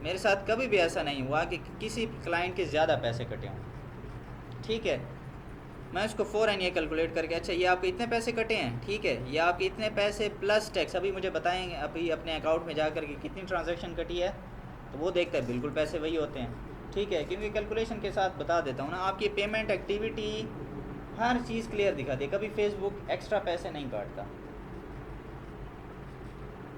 [SPEAKER 1] मेरे साथ कभी भी ऐसा नहीं हुआ कि किसी क्लाइंट के ज़्यादा पैसे कटे हों। ठीक है, मैं उसको फ़ौरन ये कैलकुलेट करके, अच्छा ये आपके इतने पैसे कटे हैं, ठीक है, ये आपके इतने पैसे प्लस टैक्स, अभी मुझे बताएंगे अभी अपने अकाउंट में जा कर के कितनी ट्रांजैक्शन कटी है, तो वो देखता है बिल्कुल पैसे वही होते हैं। ठीक है, क्योंकि कैलकुलेशन के साथ बता देता हूँ ना, आपकी पेमेंट एक्टिविटी हर चीज़ क्लियर दिखाती है, कभी फेसबुक एक्स्ट्रा पैसे नहीं काटता।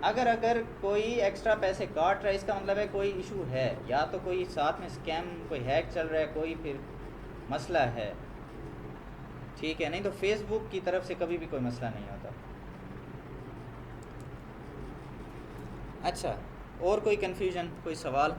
[SPEAKER 1] अगर कोई एक्स्ट्रा पैसे काट रहा है, इसका मतलब है कोई इशू है, या तो कोई साथ में स्कैम, कोई हैक चल रहा है, कोई फिर मसला है। ठीक है, नहीं तो फेसबुक की तरफ से कभी भी कोई मसला नहीं होता। अच्छा, और कोई कन्फ्यूजन, कोई सवाल?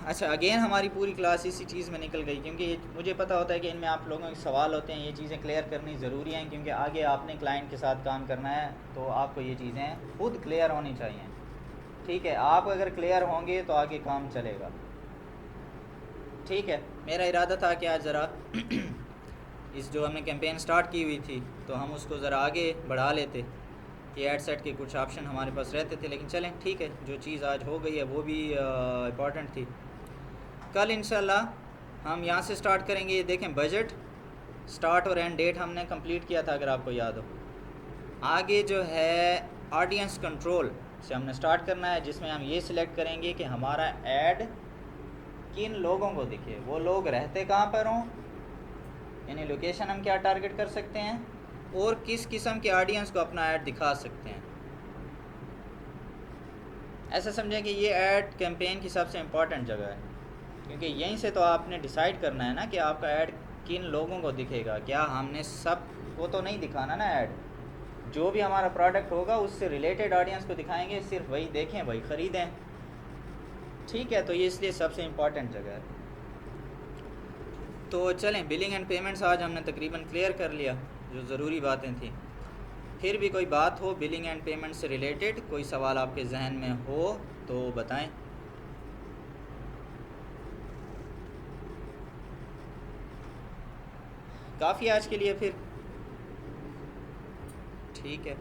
[SPEAKER 1] अच्छा, अगेन हमारी पूरी क्लास इसी चीज़ में निकल गई, क्योंकि मुझे पता होता है कि इनमें आप लोगों के सवाल होते हैं, ये चीज़ें क्लियर करनी ज़रूरी हैं, क्योंकि आगे आपने क्लाइंट के साथ काम करना है, तो आपको ये चीज़ें खुद क्लियर होनी चाहिए। ठीक है, आप अगर क्लियर होंगे तो आगे काम चलेगा। ठीक है, मेरा इरादा था कि आज ज़रा इस जो हमने कैंपेन स्टार्ट की हुई थी तो हम उसको ज़रा आगे बढ़ा लेते, कि एड सेट के कुछ ऑप्शन हमारे पास रहते थे, लेकिन चलें ठीक है, जो चीज़ आज हो गई है वो भी इम्पॉर्टेंट थी। कल इंशाल्लाह हम यहाँ से स्टार्ट करेंगे। ये देखें, बजट स्टार्ट और एंड डेट हमने कंप्लीट किया था, अगर आपको याद हो। आगे जो है ऑडियंस कंट्रोल से हमने स्टार्ट करना है, जिसमें हम ये सिलेक्ट करेंगे कि हमारा ऐड किन लोगों को दिखे, वो लोग रहते कहाँ पर हों, यानी लोकेशन हम क्या टारगेट कर सकते हैं, और किस किस्म के ऑडियंस को अपना ऐड दिखा सकते हैं। ऐसा समझें कि ये ऐड कैंपेन की सबसे इम्पॉर्टेंट जगह है, क्योंकि यहीं से तो आपने डिसाइड करना है ना कि आपका ऐड किन लोगों को दिखेगा। क्या हमने सब को तो नहीं दिखाना ना ऐड, जो भी हमारा प्रोडक्ट होगा उससे रिलेटेड ऑडियंस को दिखाएंगे, सिर्फ वही देखें वही ख़रीदें। ठीक है, तो ये इसलिए सबसे इम्पॉर्टेंट जगह है। तो चलें, बिलिंग एंड पेमेंट्स आज हमने तकरीबन क्लियर कर लिया जो ज़रूरी बातें थी। फिर भी कोई बात हो बिलिंग एंड पेमेंट से रिलेटेड, कोई सवाल आपके जहन में हो तो बताएं। काफ़ी आज के लिए फिर, ठीक है।